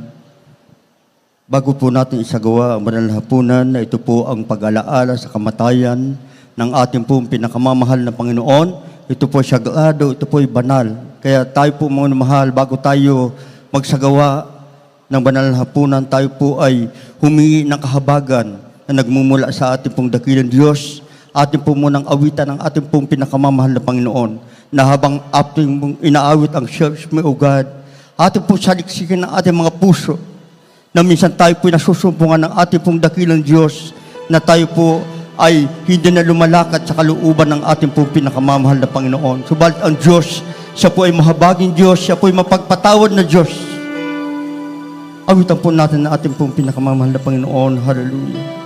Speaker 7: Bago po natin isagawa ang banal na hapunan, na ito po ang pag-alaala sa kamatayan ng ating po pinakamamahal na Panginoon. Ito po sagrado, ito po ay banal. Kaya tayo po mga minamahal, bago tayo magsagawa ng banal na hapunan, tayo po ay humingi ng kahabagan na nagmumula sa ating pong dakilang Diyos. Atin po munang awitan ang ating pong pinakamamahal na Panginoon, na habang ating pong inaawit ang Search Me, O God, atin po saliksikin ang ating mga puso, na minsan tayo po nasusumpungan ng ating pong dakilang Diyos, na tayo po ay hindi na lumalakad sa kalooban ng ating pong pinakamamahal na Panginoon. Subalit ang Diyos, siya po ay mahabaging Diyos, siya po ay mapagpatawad na Diyos. Awitan po natin ang ating pong pinakamamahal na Panginoon. Hallelujah.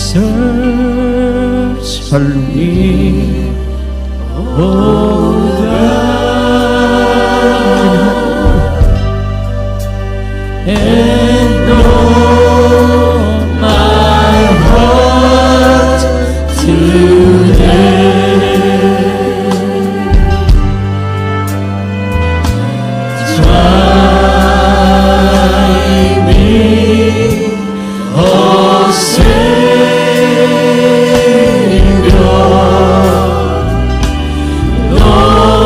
Speaker 6: Search
Speaker 7: Hallelujah.
Speaker 6: me, oh God, and know my heart today. Try me, oh Savior, Lord.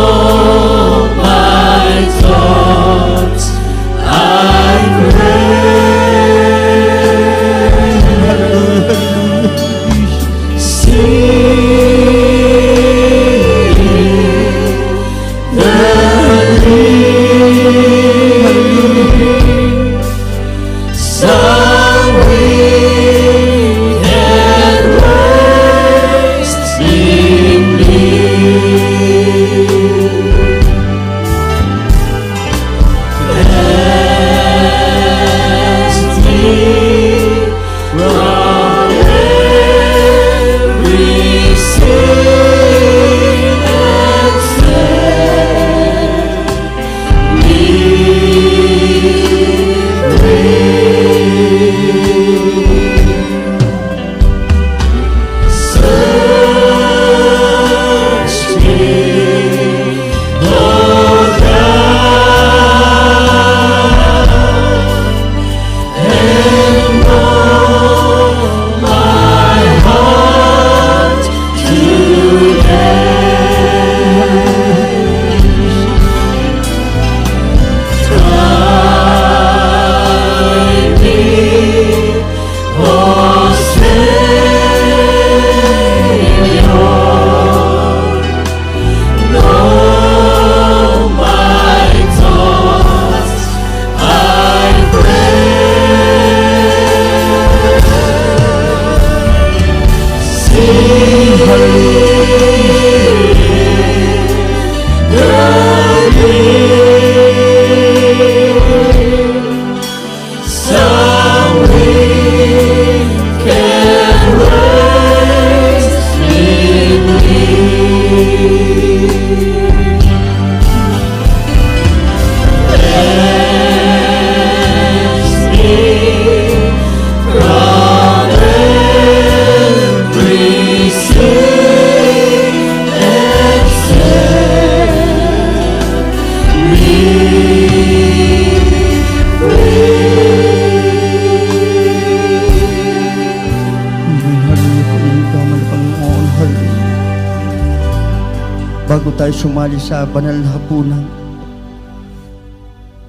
Speaker 7: bago tayo sumali sa banal na hapunan,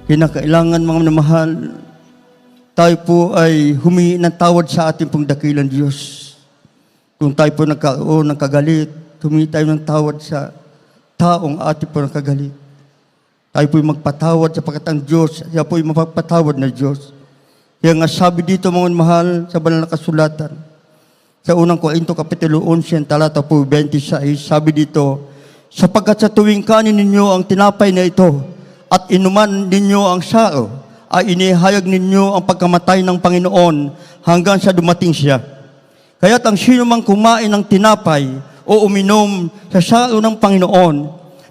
Speaker 7: kinakailangan mga minamahal, tayo po ay humingi ng tawad sa ating pong dakilang Diyos. Kung tayo po nagkaroon ng kagalit, humingi tayo ng tawad sa taong ating po nakagalit. Tayo po'y magpatawad sapagkat ang Diyos, siya po'y mapagpatawad na Diyos. Kaya nga sabi dito mga mahal sa banal na kasulatan, sa unang Korinto Kapitulo 11, talata po 26, sabi dito, sapagkat sa tuwing kanin ninyo ang tinapay na ito at inuman ninyo ang sao, ay inihayag ninyo ang pagkamatay ng Panginoon hanggang sa dumating siya. Kaya't ang sino mang kumain ng tinapay o uminom sa sao ng Panginoon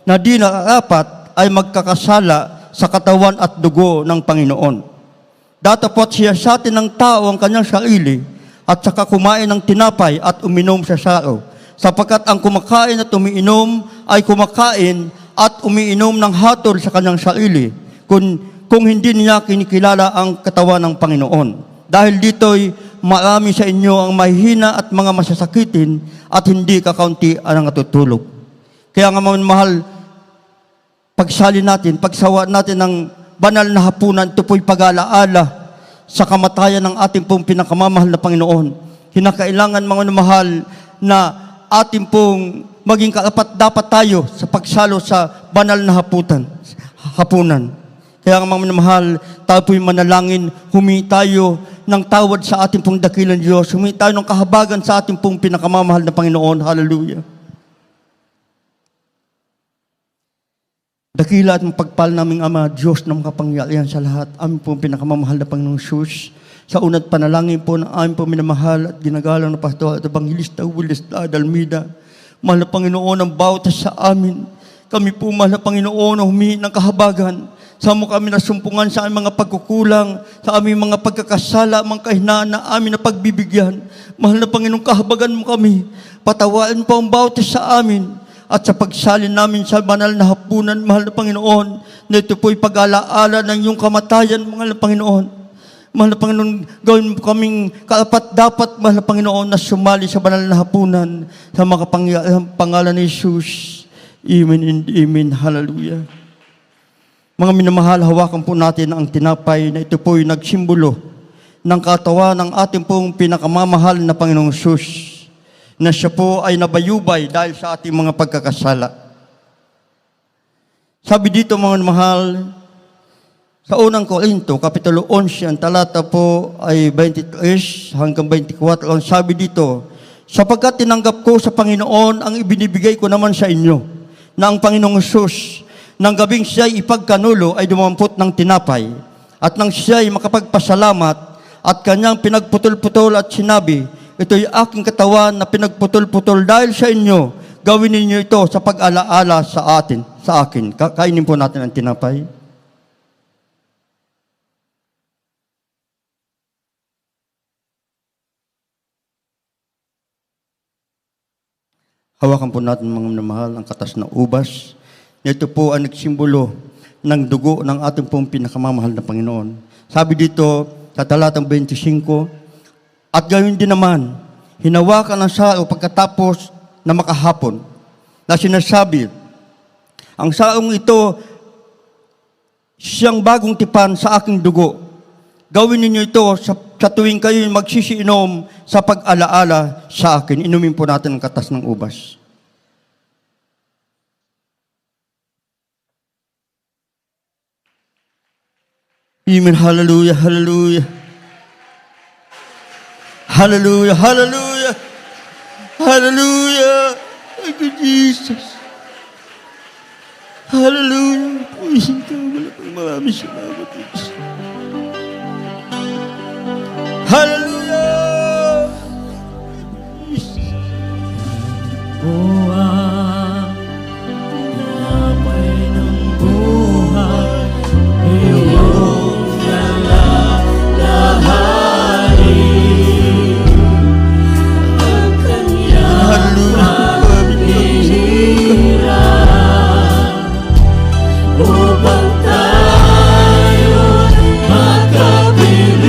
Speaker 7: na di nakarapat ay magkakasala sa katawan at dugo ng Panginoon. Datapot siya sa atin ng tao ang kanyang sarili at saka kumain ng tinapay at uminom sa sao. Sapagkat ang kumakain at umiinom ay kumakain at umiinom ng hatol sa kanyang sarili kung hindi niya kinikilala ang katawan ng Panginoon. Dahil dito'y marami sa inyo ang mahihina at mga masasakitin at hindi kakaunti ang natutulog. Kaya nga mga mahal, pagsali natin, pagsawa natin ng banal na hapunan, ito po'y pag-alaala sa kamatayan ng ating pong pinakamamahal na Panginoon. Kinakailangan mga mahal na ating pong maging karapat-dapat tayo sa pagsalo sa banal na hapunan. Kaya mga mahal, tayo po'y manalangin, humingi tayo ng tawad sa ating pong dakilang Diyos, humingi tayo ng kahabagan sa ating pong pinakamamahal na Panginoon. Hallelujah. Dakila at mapagpal naming Ama, Diyos na makapangyarihan sa lahat, aming pong pinakamamahal na Panginoong Sus, sa una't panalangin po ng aming pong minamahal at ginagalang na pastor at evangelista Willis Almeida, mahal na Panginoon ang bawat sa amin. Kami po, mahal na Panginoon, ang humingi ng kahabagan. Sa mo kami nasumpungan sa aming mga pagkukulang, sa aming mga pagkakasala, mga kahinaan na amin na pagbibigyan. Mahal na Panginoon, kahabagan mo kami. Patawain po ang bawat sa amin. At sa pagsalin namin sa banal na hapunan, mahal na Panginoon, na ito po'y pag-alaala ng iyong kamatayan, mahal na Panginoon. Mahal na Panginoon, gawin mo kaming kaapat-dapat, mahal na Panginoon, na sumali sa banal na hapunan sa mga pangalan ni Jesus. Amen and amen. Hallelujah. Mga minamahal, hawakan po natin ang tinapay na ito po'y nagsimbolo ng katawan ng ating pong pinakamamahal na Panginoong Jesus, na siya po ay nabayubay dahil sa ating mga pagkakasala. Sabi dito mga mahal, sa unang Korinto, Kapitulo 11, ang talata po ay 23 hanggang 24, ang sabi dito, sapagkat tinanggap ko sa Panginoon ang ibinibigay ko naman sa inyo, na ang Panginoong Jesus, nang gabing siya'y ipagkanulo ay dumampot ng tinapay, at nang siya'y makapagpasalamat, at kanyang pinagputol-putol at sinabi, ito'y aking katawan na pinagputol-putol dahil sa inyo. Gawin ninyo ito sa pag-alaala sa akin. Kainin po natin ang tinapay. Hawakan po natin mga minamahal ang katas na ubas. Ito po ang nagsimbolo ng dugo ng ating pong pinakamamahal na Panginoon. Sabi dito sa talatang 25, at gayon din naman, hinawakan ang sao pagkatapos na makahapon, na sinasabi, ang saong ito, siyang bagong tipan sa aking dugo. Gawin ninyo ito sa tuwing kayo magsisiinom sa pag-alaala sa akin. Inumin po natin ang katas ng ubas. Amen. Hallelujah, hallelujah. Hallelujah, hallelujah, hallelujah. Thank you, Jesus. Hallelujah. Puisin ka, maraming salamat, Jesus. Hallelujah.
Speaker 6: Buhay, tinapay ng buhay, iyong lalahari. Ang kanyang paghihirap upang tayo magkapiling.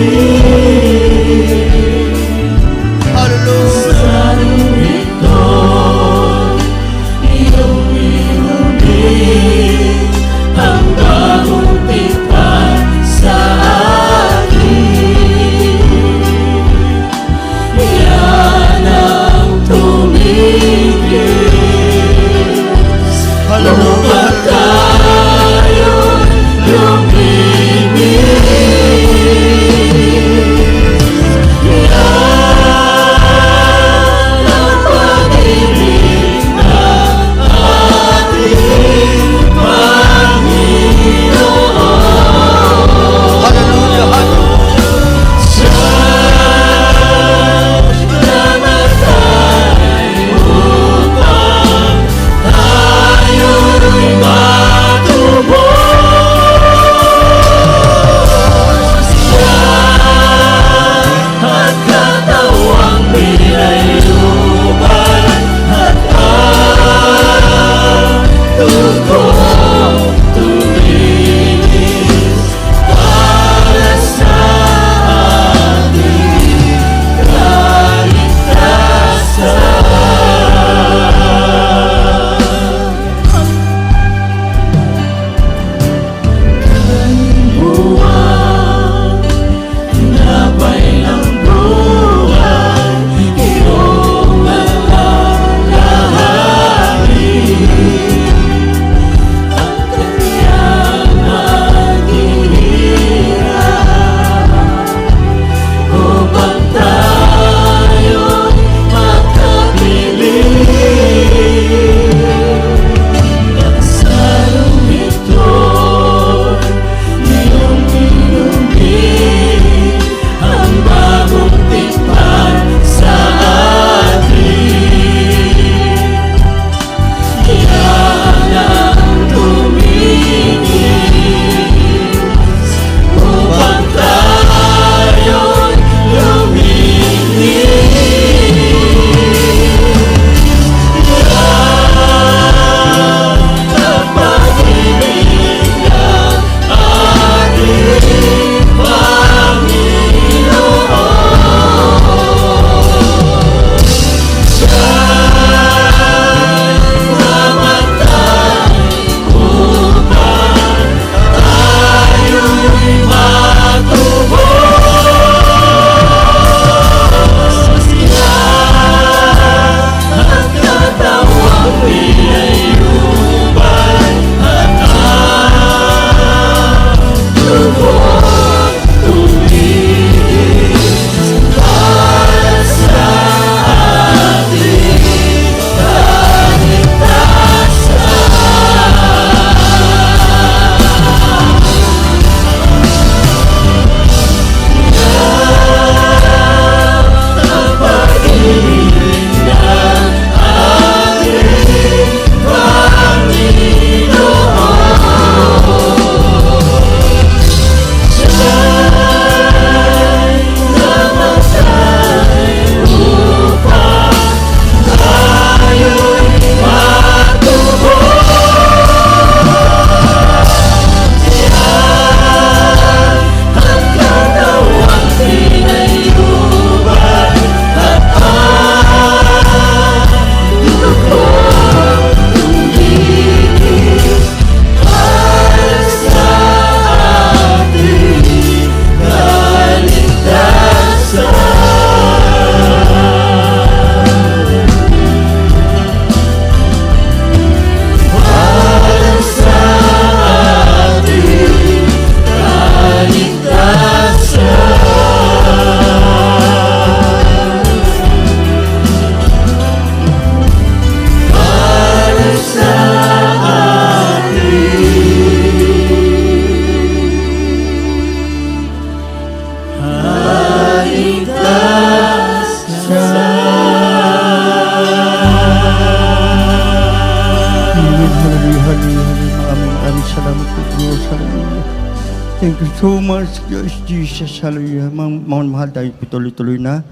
Speaker 7: Thank you so much, Jesus. Hallelujah. Mga mahal tayo, tuloy-tuloy na.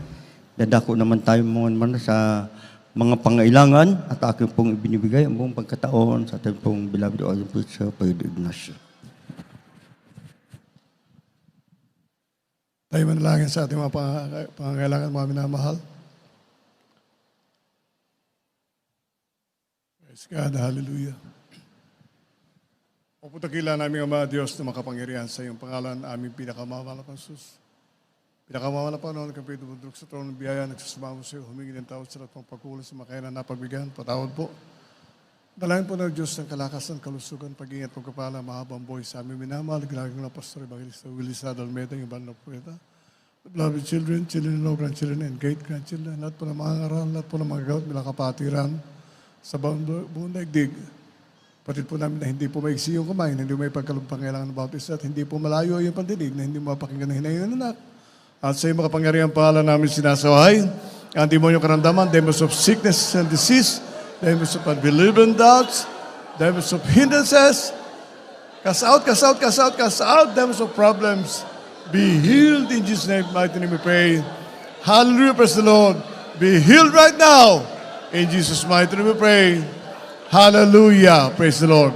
Speaker 7: Dadako naman tayo mga sa mga pangailangan at aking pong ibinibigay ang buong pagkataon sa ating pong beloved Order Preacher, Pedro Ignacio.
Speaker 8: Tayo manalangin sa ating mga pangangailangan, mga minamahal. Praise God, hallelujah. Puputakila namin, Ama Diyos, na makapangyarihan sa iyong pangalan, aming pinakamamahal na Sus. Pinakamamahal na Panginoon, kami dumudulog sa trono ng biyaya, nagsusumamo sa iyo, humingi ng tawad sa lahat ng pagkukulang sa makailan na pagbigyan, patawad po. Dalangin po ng Diyos ng kalakasan, kalusugan, pag-ingat, pagkapala, mahabang buhay sa aming minamahal, ginagawin ng Pastor Evangelista Willie Sadal Meda, yung banal na propeta. Beloved children, children-in-law, grandchildren, and great-grandchildren, lahat po ng mga ngaral, lahat po ng mga gawat, bilang kapatiran sa buong daigdig. Patid po namin na hindi po maigsi yung kumain, hindi may pagkalumpangailangan ng bautis at hindi po malayo yung pandinig na hindi mapakinggan ng hinayin ng anak. At sa iyong makapangyarihan pala namin sinasawahay, ang demonyong karamdaman, demons of sickness and disease, demons of unbelieving doubts, demons of hindrances, cast out, cast out, cast out, cast out, demons of problems, be healed in Jesus' name, mighty name we pray. Hallelujah, praise the Lord. Be healed right now. In Jesus' mighty name we pray. Hallelujah! Praise the Lord.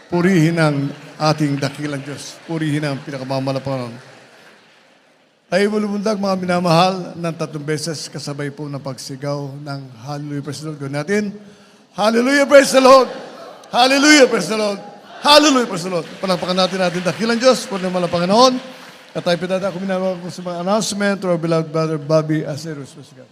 Speaker 8: Purihin ang ating dakilang Diyos. Purihin ang pinakamamalapanan. Tayo mulubundag mga minamahal ng 3 beses kasabay po ng pagsigaw ng Hallelujah! Praise the Lord. Gawin natin. Hallelujah! Praise the Lord! Hallelujah! Praise the Lord! Hallelujah! Praise the Lord. Palakpakan natin ating dakilang Diyos. Purihin ang Panginoon. At tayo pinata ako minamahal ko sa mga announcement to our beloved brother Bobby Aceros. Praise God.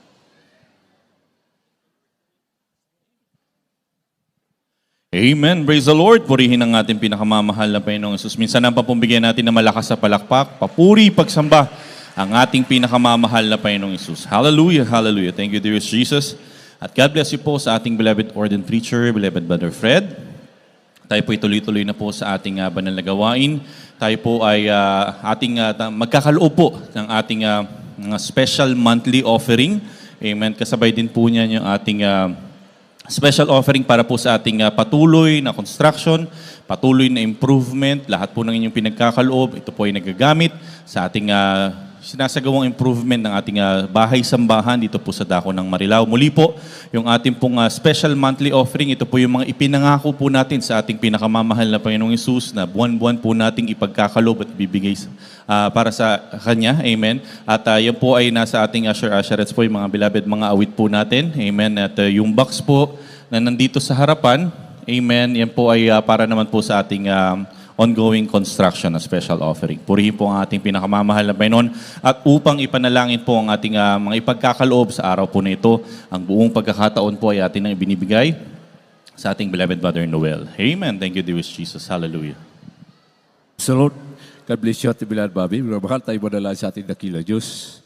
Speaker 9: Amen. Praise the Lord. Purihin ang ating pinakamamahal na Panginoong Jesus. Minsan ang papumbigyan natin na malakas sa palakpak, papuri, pagsamba ang ating pinakamamahal na Panginoong Jesus. Hallelujah, hallelujah. Thank you, dearest Jesus. At God bless you po sa ating beloved ordained preacher, beloved Brother Fred. Tayo po ituloy-tuloy na po sa ating banal na gawain. Tayo po ay magkakaloob po ng ating special monthly offering. Amen. Kasabay din po niyan yung ating special offering para po sa ating patuloy na construction, patuloy na improvement, lahat po ng inyong pinagkakaloob, ito po ay nagagamit sa ating sinasagawang improvement ng ating bahay-sambahan dito po sa Dako ng Marilao. Muli po, yung ating pong special monthly offering, ito po yung mga ipinangako po natin sa ating pinakamamahal na Panginoong Hesus na buwan-buwan po nating ipagkakaloob at ibibigay para sa Kanya. Amen. At yan po ay nasa ating usher-usherettes po, yung mga beloved mga awit po natin. Amen. At yung box po na nandito sa harapan, amen, yan po ay para naman po sa ating ongoing construction na special offering. Purihin po ang ating pinakamamahal na Panginoon at upang ipanalangin po ang ating mga ipagkakaloob sa araw po na ito, ang buong pagkakataon po ay atin ang ibinibigay sa ating beloved Brother Noel. Amen. Thank you, dearest Jesus. Hallelujah.
Speaker 10: So Lord, God bless you at Bilan Bobby. Mahal tayo madala sa ating dakila Diyos.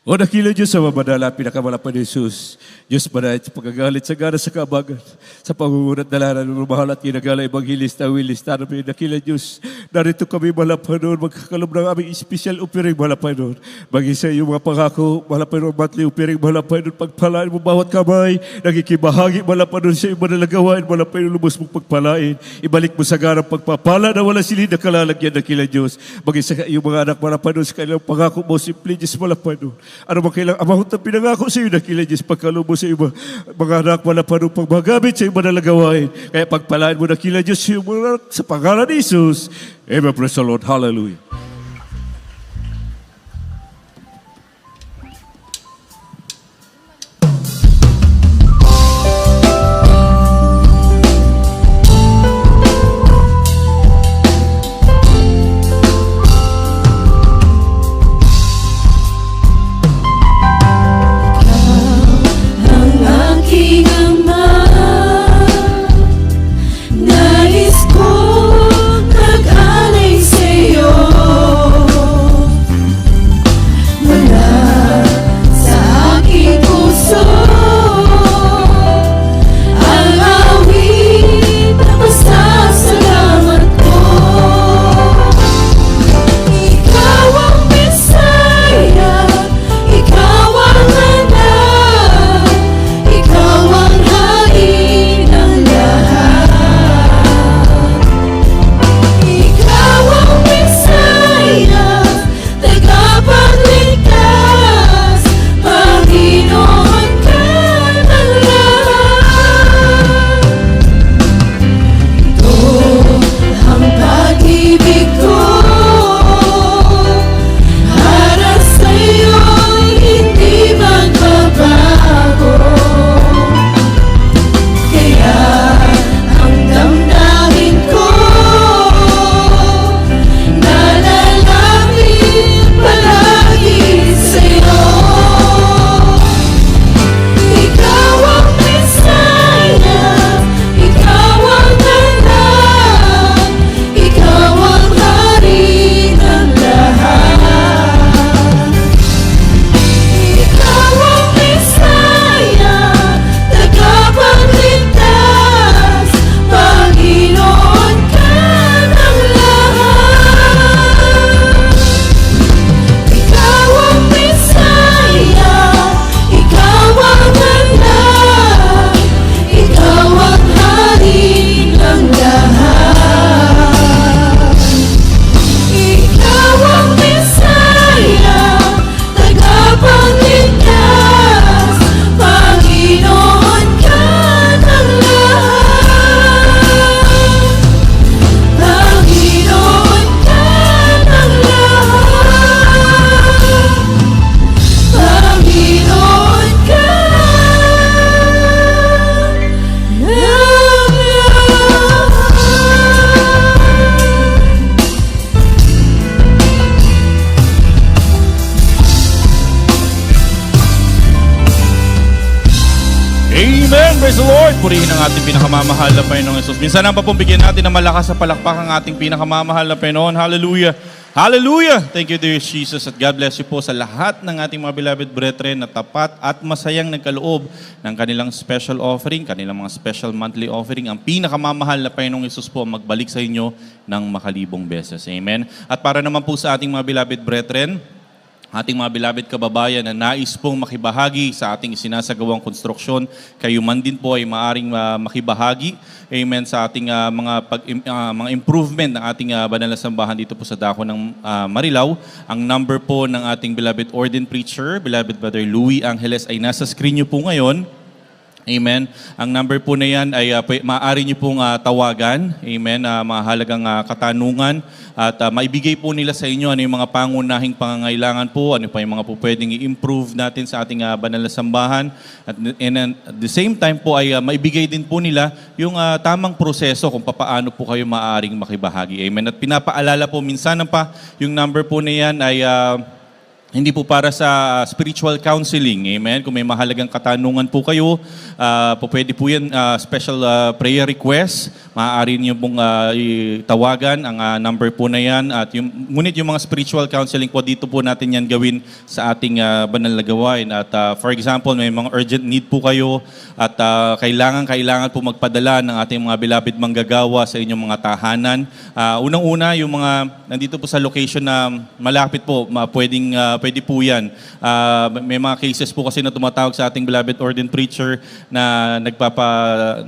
Speaker 10: O dakila Diyos sa mamadala, pinakamalapad ni Jesus. Diyos manayad sa pagkagalit sa gana sa kabagan, sa pangungunat dalaran ng mahal at kinagala Evangelista Willis, tanong mo yung dakila Diyos. Narito kami malapad noon, magkakalob ng aming special offering malapad noon. Mag-isa yung mga pangako, malapad noon, monthly offering malapad noon, pagpalain mo bawat kamay, nagkikibahagi malapad noon sa iba na lagawain, malapad noon lubos mong pagpalain. Ibalik mo sa garang pagpapala na wala silid na kalalagyan dakila Diyos. Mag-isa yung mga anak malapad noon sa kanilang pangako mo, simple Diyos malapad noon. Ano ba kailang amahot na pinangako sa iyo na kila Diyos pagkalubo sa iba mga anak wala pa rin pang magamit sa iba na lagawain. Kaya pagpalaan mo na kila Diyos yung mga anak sa pangalan ni Jesus. Amen. Praise the Lord. Hallelujah.
Speaker 6: Nais ko nag-alay sa'yo.
Speaker 9: Amen! Praise the Lord! Purihin ang ating pinakamamahal na Panginoong Jesus. Minsan pa pong bigyan natin ng malakas sa palakpak ang ating pinakamamahal na Panginoon. Hallelujah! Hallelujah! Thank you, dear Jesus, at God bless you po sa lahat ng ating mga beloved brethren na tapat at masayang nagkaloob ng kanilang special offering, kanilang mga special monthly offering. Ang pinakamamahal na Panginoong Jesus po magbalik sa inyo ng makalibong beses. Amen? At para naman po sa ating mga beloved brethren, ating mga beloved kababayan na nais pong makibahagi sa ating isinasagawang konstruksyon, kayo man din po ay maaring makibahagi, amen, sa ating mga improvement ng ating banal na sambahan dito po sa dako ng Marilao. Ang number po ng ating beloved ordained preacher, beloved Brother Louie Angeles, ay nasa screen nyo po ngayon. Amen. Ang number po na yan ay maaari nyo pong tawagan. Amen. Mahalagang katanungan. At maibigay po nila sa inyo ano yung mga pangunahing pangangailangan po, ano pa yung mga po pwedeng i-improve natin sa ating banal na sambahan. At the same time po ay maibigay din po nila yung tamang proseso kung paano po kayo maaaring makibahagi. Amen. At pinapaalala po minsan pa, yung number po na yan ay hindi po para sa spiritual counseling. Amen. Kung may mahalagang katanungan po kayo, pwede po yan special prayer request. Maaari niyo pong tawagan ang number po na yan. At ngunit yung mga spiritual counseling po, dito po natin yan gawin sa ating banal na gawain. At for example, may mga urgent need po kayo at kailangan po magpadala ng ating mga beloved manggagawa sa inyong mga tahanan. Unang-una, yung mga nandito po sa location na malapit po, pwede po yan. May mga cases po kasi na tumatawag sa ating beloved ordained preacher na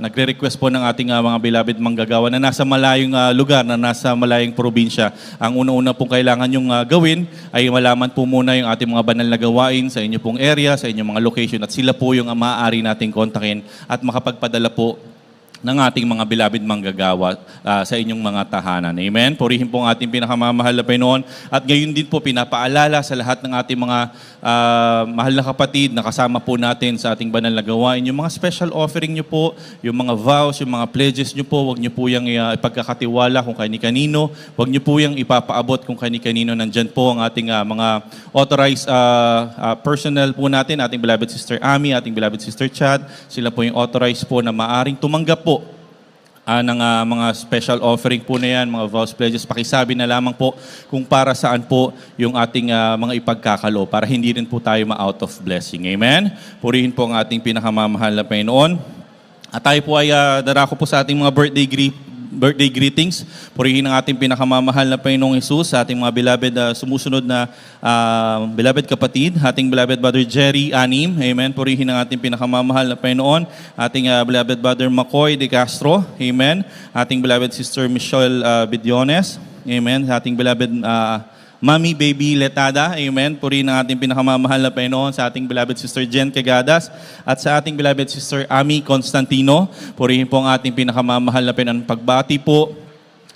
Speaker 9: nagre-request po ng ating mga beloved manggagawa na nasa malayong lugar, na nasa malayong probinsya. Ang una-una pong kailangan yung gawin ay malaman po muna yung ating mga banal na gawain sa inyo pong area, sa inyong mga location, at sila po yung maaari nating kontakin at makapagpadala po ng ating mga beloved manggagawa sa inyong mga tahanan. Amen? Purihin po ang ating pinakamamahal na Panginoon. At ngayon din po pinapaalala sa lahat ng ating mga mahal na kapatid na kasama po natin sa ating banal na gawain. Yung mga special offering nyo po, yung mga vows, yung mga pledges nyo po, huwag nyo po yung ipagkakatiwala kung kani-kanino. Huwag nyo po yung ipapaabot kung kani-kanino. Nandyan po ang ating mga authorized personnel po natin, ating beloved Sister Ami, ating beloved Sister Chad. Sila po yung authorized po na maaring tumanggap po ng mga special offering po na yan, mga vows pledges. Pakisabi na lamang po kung para saan po yung ating mga ipagkakalo para hindi rin po tayo ma-out of blessing. Amen? Purihin po ang ating pinakamamahal na Panginoon. At tayo po ay darako po sa ating mga birthday greetings. Purihin ang ating pinakamamahal na Panginoong Jesus, sa ating mga beloved sumusunod na beloved kapatid, ating beloved Brother Jerry Anim. Amen. Purihin ang ating pinakamamahal na Panginoon, ating beloved Brother Macoy de Castro. Amen. Ating beloved Sister Michelle Bidiones. Amen. Ating beloved Mami Baby Letada, amen. Purihin ang ating pinakamamahal na Panginoon sa ating beloved Sister Jen Cagadas at sa ating beloved Sister Ami Constantino. Purihin po ang ating pinakamamahal na Panginoon. Pagbati po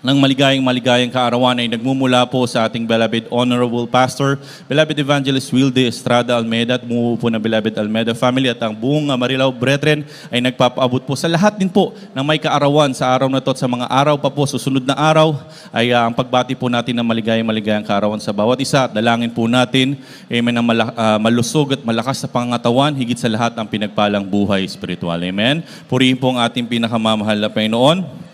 Speaker 9: ng maligayang kaarawan ay nagmumula po sa ating beloved Honorable Pastor, beloved Evangelist Wilde Estrada Almeida at buo po ng beloved Almeida family at ang buong Marilao Brethren ay nagpapaabot po sa lahat din po ng may kaarawan sa araw na to at sa mga araw pa po, susunod na araw ay ang pagbati po natin ng maligayang kaarawan sa bawat isa. Dalangin po natin, amen, ang malusog at malakas sa pangatawan, higit sa lahat ang pinagpalang buhay spiritual. Amen. Purihin po ang ating pinakamamahal na Panginoon.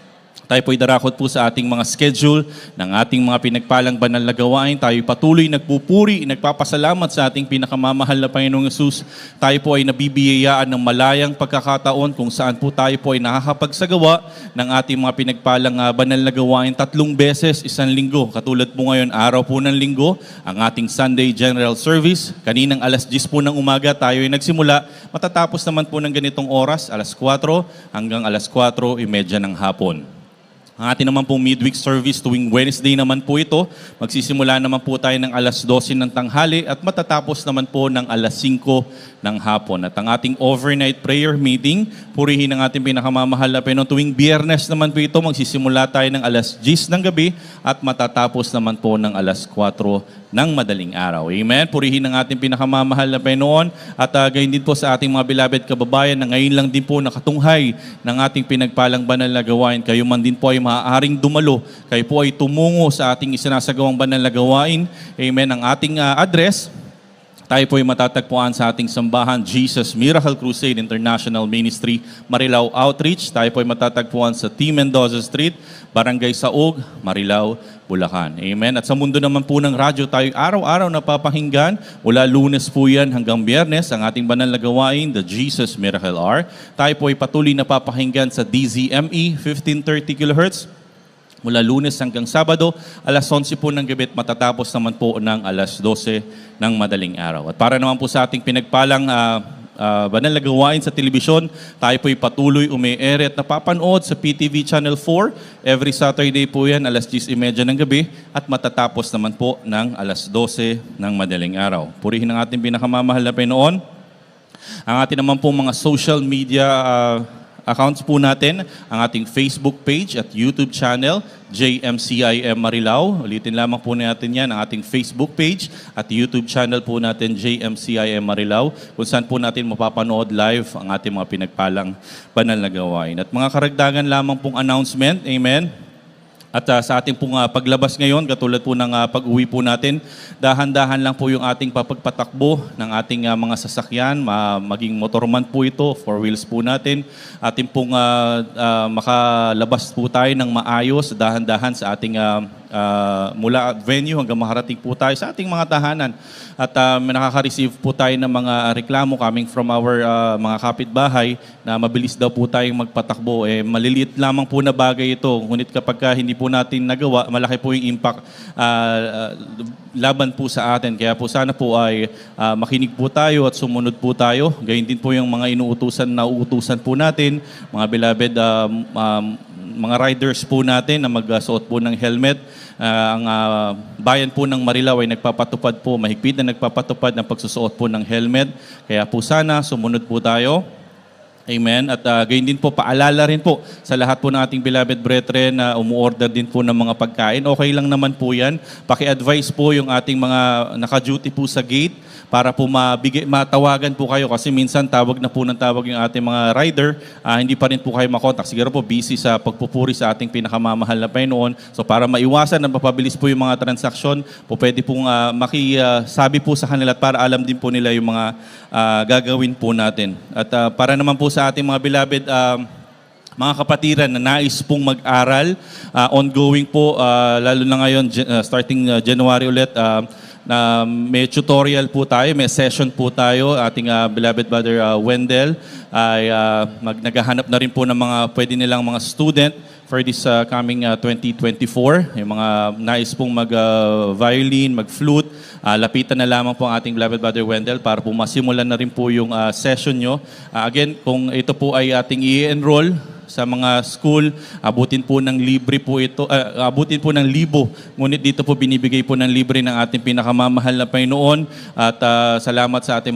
Speaker 9: Tayo po'y darakot po sa ating mga schedule ng ating mga pinagpalang banal na gawain. Tayo patuloy nagpupuri, nagpapasalamat sa ating pinakamamahal na Panginoong Yesus. Tayo po ay nabibiyayaan ng malayang pagkakataon kung saan po tayo po ay nakakapagsagawa ng ating mga pinagpalang banal na gawain 3 beses isang linggo. Katulad po ngayon, araw po ng linggo, ang ating Sunday General Service. Kaninang alas 10 po ng umaga tayo ay nagsimula. Matatapos naman po ng ganitong oras, alas 4 hanggang alas 4:30 ng hapon. Ang ating naman pong midweek service tuwing Wednesday naman po ito. Magsisimula naman po tayo ng alas 12 ng tanghali at matatapos naman po ng alas 5 ng hapon. At ang ating overnight prayer meeting, purihin ang ating pinakamamahal na Panginoon. Tuwing Biyernes naman po ito, magsisimula tayo ng alas 10 ng gabi at matatapos naman po ng alas 4 ng madaling araw. Amen? Purihin ang ating pinakamamahal na Panginoon at gayon din po sa ating mga beloved kababayan na ngayon lang din po nakatunghay ng ating pinagpalang banal na gawain. Kayo man din po ay maaaring dumalo. Kayo po ay tumungo sa ating isinasagawang banal na gawain. Amen? Ang ating address tayo po ay matatagpuan sa ating sambahan, Jesus Miracle Crusade International Ministry, Marilao Outreach. Tayo po ay matatagpuan sa T. Mendoza Street, Barangay Saug, Marilao, Bulacan. Amen. At sa mundo naman po ng radyo, tayo araw-araw napapakinggan. Mula Lunes po yan hanggang Biyernes, ang ating banal na gawain, the Jesus Miracle Hour. Tayo po ay patuloy napapakinggan sa DZME 1530 kHz. Mula Lunes hanggang Sabado, alas 11 po ng gabi at matatapos naman po ng alas 12 ng madaling araw. At para naman po sa ating pinagpalang banal na gawain sa telebisyon, tayo po'y patuloy umi-air at napapanood sa PTV Channel 4. Every Saturday po yan, alas 10:30 ng gabi at matatapos naman po ng alas 12 ng madaling araw. Purihin ang ating pinakamamahal na Panginoon. Ang ating naman po mga social media accounts po natin, ang ating Facebook page at YouTube channel, JMCIM Marilao. Ulitin lamang po natin yan, ang ating Facebook page at YouTube channel po natin, JMCIM Marilao, kung saan po natin mapapanood live ang ating mga pinagpalang banal na gawain. At mga karagdagan lamang pong announcement, amen. At sa ating pong paglabas ngayon, katulad po ng pag-uwi po natin, dahan-dahan lang po yung ating papagpatakbo ng ating mga sasakyan, maging motorman po ito, four wheels po natin. Ating pong makalabas po tayo ng maayos, dahan-dahan sa ating mula venue hanggang makarating po tayo sa ating mga tahanan. At nakaka-receive po tayo ng mga reklamo coming from our mga kapitbahay na mabilis daw po tayong magpatakbo. Maliliit lamang po na bagay ito. Ngunit kapag hindi po natin nagawa, malaki po yung impact laban po sa atin. Kaya po sana po ay makinig po tayo at sumunod po tayo. Gayun din po yung mga nauutusan po natin, mga beloved mga riders po natin na magsuot po ng helmet. Ang bayan po ng Marilao ay nagpapatupad po, mahigpit na nagpapatupad ng pagsusuot po ng helmet. Kaya po sana sumunod po tayo. Amen. At gayon din po, paalala rin po sa lahat po ng ating beloved brethren na umuorder din po ng mga pagkain. Okay lang naman po yan. Paki-advise po yung ating mga naka-duty po sa gate para po matawagan po kayo kasi minsan tawag na po ng tawag yung ating mga rider, hindi pa rin po kayo makontak. Siguro po busy sa pagpupuri sa ating pinakamamahal na Panginoon. So para maiwasan na mapabilis po yung mga transaksyon, po pwede pong makisabi po sa kanila at para alam din po nila yung mga gagawin po natin. At para naman po sa ating mga beloved mga kapatiran na nais pong mag-aral, ongoing po, lalo na ngayon, starting January ulit, na may tutorial po tayo, may session po tayo. Ating beloved brother Wendell ay naghahanap na rin po ng mga pwede nilang mga student for this coming 2024. Yung mga nais pong mag-violin, mag-flute, lapitan na lamang po ang ating beloved brother Wendell para po masimulan na rin po yung session nyo. Again, kung ito po ay ating i-enroll sa mga school, abutin po ng libre po ito, abutin po ng libo. Ngunit dito po binibigay po ng libre ng ating pinakamamahal na Panginoon at salamat sa ating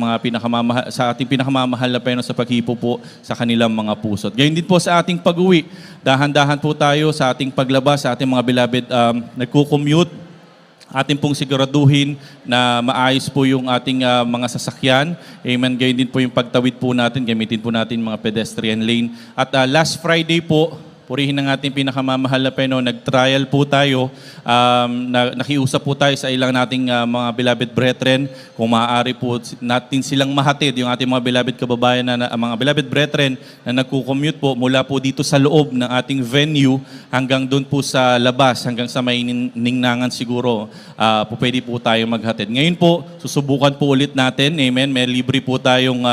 Speaker 9: pinakamamahal na Panginoon sa paghipo po sa kanilang mga puso. Gayon din po sa ating pag-uwi. Dahan-dahan po tayo sa ating paglabas, sa ating mga beloved nagko-commute. Atin pong siguraduhin na maayos po yung ating mga sasakyan. Amen. Gayon din po yung pagtawid po natin. Gamitin po natin mga pedestrian lane. At last Friday po, purihin ng ating pinakamamahal na Panginoon, nag-trial po tayo. Nakiusap po tayo sa ilang nating mga beloved brethren. Kung maaari po natin silang mahatid, yung ating mga beloved kababayan, mga beloved brethren na nagko-commute po mula po dito sa loob ng ating venue hanggang doon po sa labas, hanggang sa may ningnangan siguro, pwede po tayo maghatid. Ngayon po, susubukan po ulit natin. Amen. May libre po tayong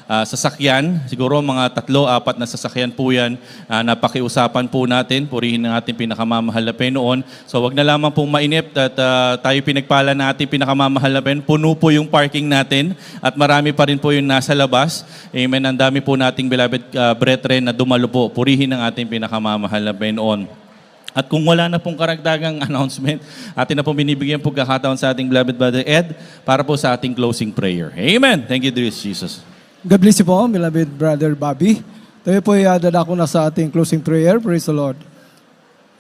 Speaker 9: sasakyan. Siguro mga 3-4 na sasakyan po yan. Napakiusapan po natin. Purihin ng ating pinakamamahal na Panginoon. So wag na lamang pong mainip at tayo pinagpala na ating pinakamamahal na Panginoon. Puno po yung parking natin at marami pa rin po yung nasa labas. Amen. Ang dami po nating beloved brethren na dumalo po. Purihin ng ating pinakamamahal na Panginoon. At kung wala na pong karagdagang announcement, atin na pong binibigyan pagkakataon sa ating beloved brother Ed para po sa ating closing prayer. Amen. Thank you, dear Jesus.
Speaker 11: God bless you po, beloved brother Bobby. Tayo po ay dadako na sa ating closing prayer. Praise the Lord.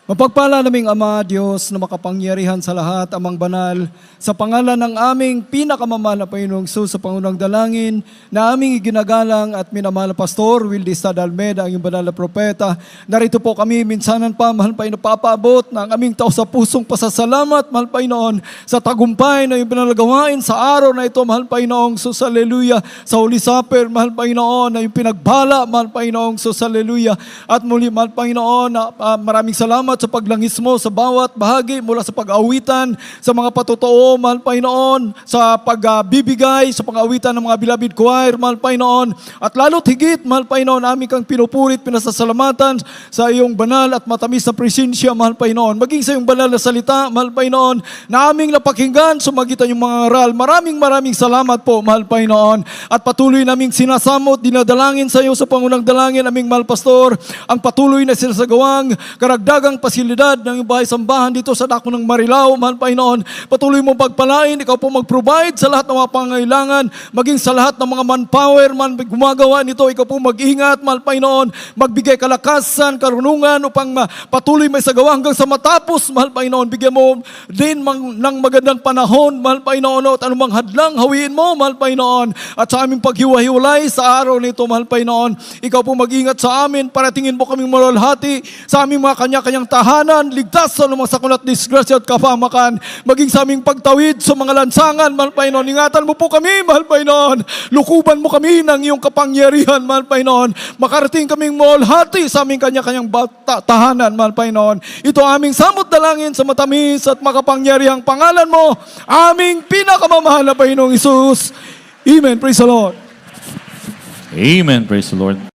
Speaker 11: Mapagpala naming Ama, Diyos na makapangyarihan sa lahat, Amang Banal, sa pangalan ng aming pinakamamahal na Panginoong Hesus sa pangunang dalangin, na aming iginagalang at minamahal na Pastor, Wildy Estrada Almeida, ang iyong banal na propeta. Narito po kami minsanan pa, mahal Panginoon, papaabot ng aming tao sa pusong pasasalamat, mahal Panginoon, sa tagumpay na iyong pinalagawain sa araw na ito, mahal Panginoong Hesus, hallelujah, sa Holy Supper, mahal Panginoon, na iyong pinagbala, mahal Panginoong Hesus, hallelujah, at muli, mahal Panginoon, na maraming salamat sa paglangis mo sa bawat bahagi mula sa pag-awitan, sa mga patotoo, mahal Panginoon, sa pagbibigay, sa pang-awitan ng mga beloved choir, mahal Panginoon, at lalo't higit, mahal Panginoon, aming kang pinupurit, pinasasalamatan sa iyong banal at matamis na presensya, mahal Panginoon, maging sa iyong banal na salita, mahal Panginoon, na aming napakinggan, sumagitan yung mga aral. Maraming salamat po, mahal Panginoon, at patuloy naming sinasamot, dinadalangin sa iyo sa pangunang dalangin, aming mahal Pastor, ang patuloy na sinasagawang karagdagang pasilidad ng iyong bahay sambahan dito sa dako ng Marilao, mahal Panginoon. Patuloy mong pagpalain, ikaw po mag-provide sa lahat ng mga pangangailangan, maging sa lahat ng mga manpower, man gumagawa nito, ikaw po mag-ingat, mahal Panginoon, magbigay kalakasan, karunungan upang patuloy may sagawa hanggang sa matapos, mahal Panginoon. Bigyan mo din ng magandang panahon, mahal Panginoon, at anumang hadlang hawiin mo, mahal Panginoon, at sa aming paghiwa-hiwalay sa araw nito, mahal Panginoon, ikaw po mag-ingat sa amin, paratingin mo kaming malalhati sa aming mga kanya-kanyang tahanan, ligtas sa anumang sakuna at disgrasya at kapahamakan, maging sa aming pagtawid sa mga lansangan, mahal Panginoon. Ingatan mo po kami, mahal Panginoon. Lukuban mo kami ng iyong kapangyarihan, mahal Panginoon. Makarating kaming malalhati sa aming kanya-kanyang tahanan, mahal Panginoon. Ito aming samot dalangin sa matamis at makapangyarihang pangalan mo, aming pinakamamahal na Panginoong Hesus. Amen. Praise the Lord.
Speaker 9: Amen. Praise the Lord.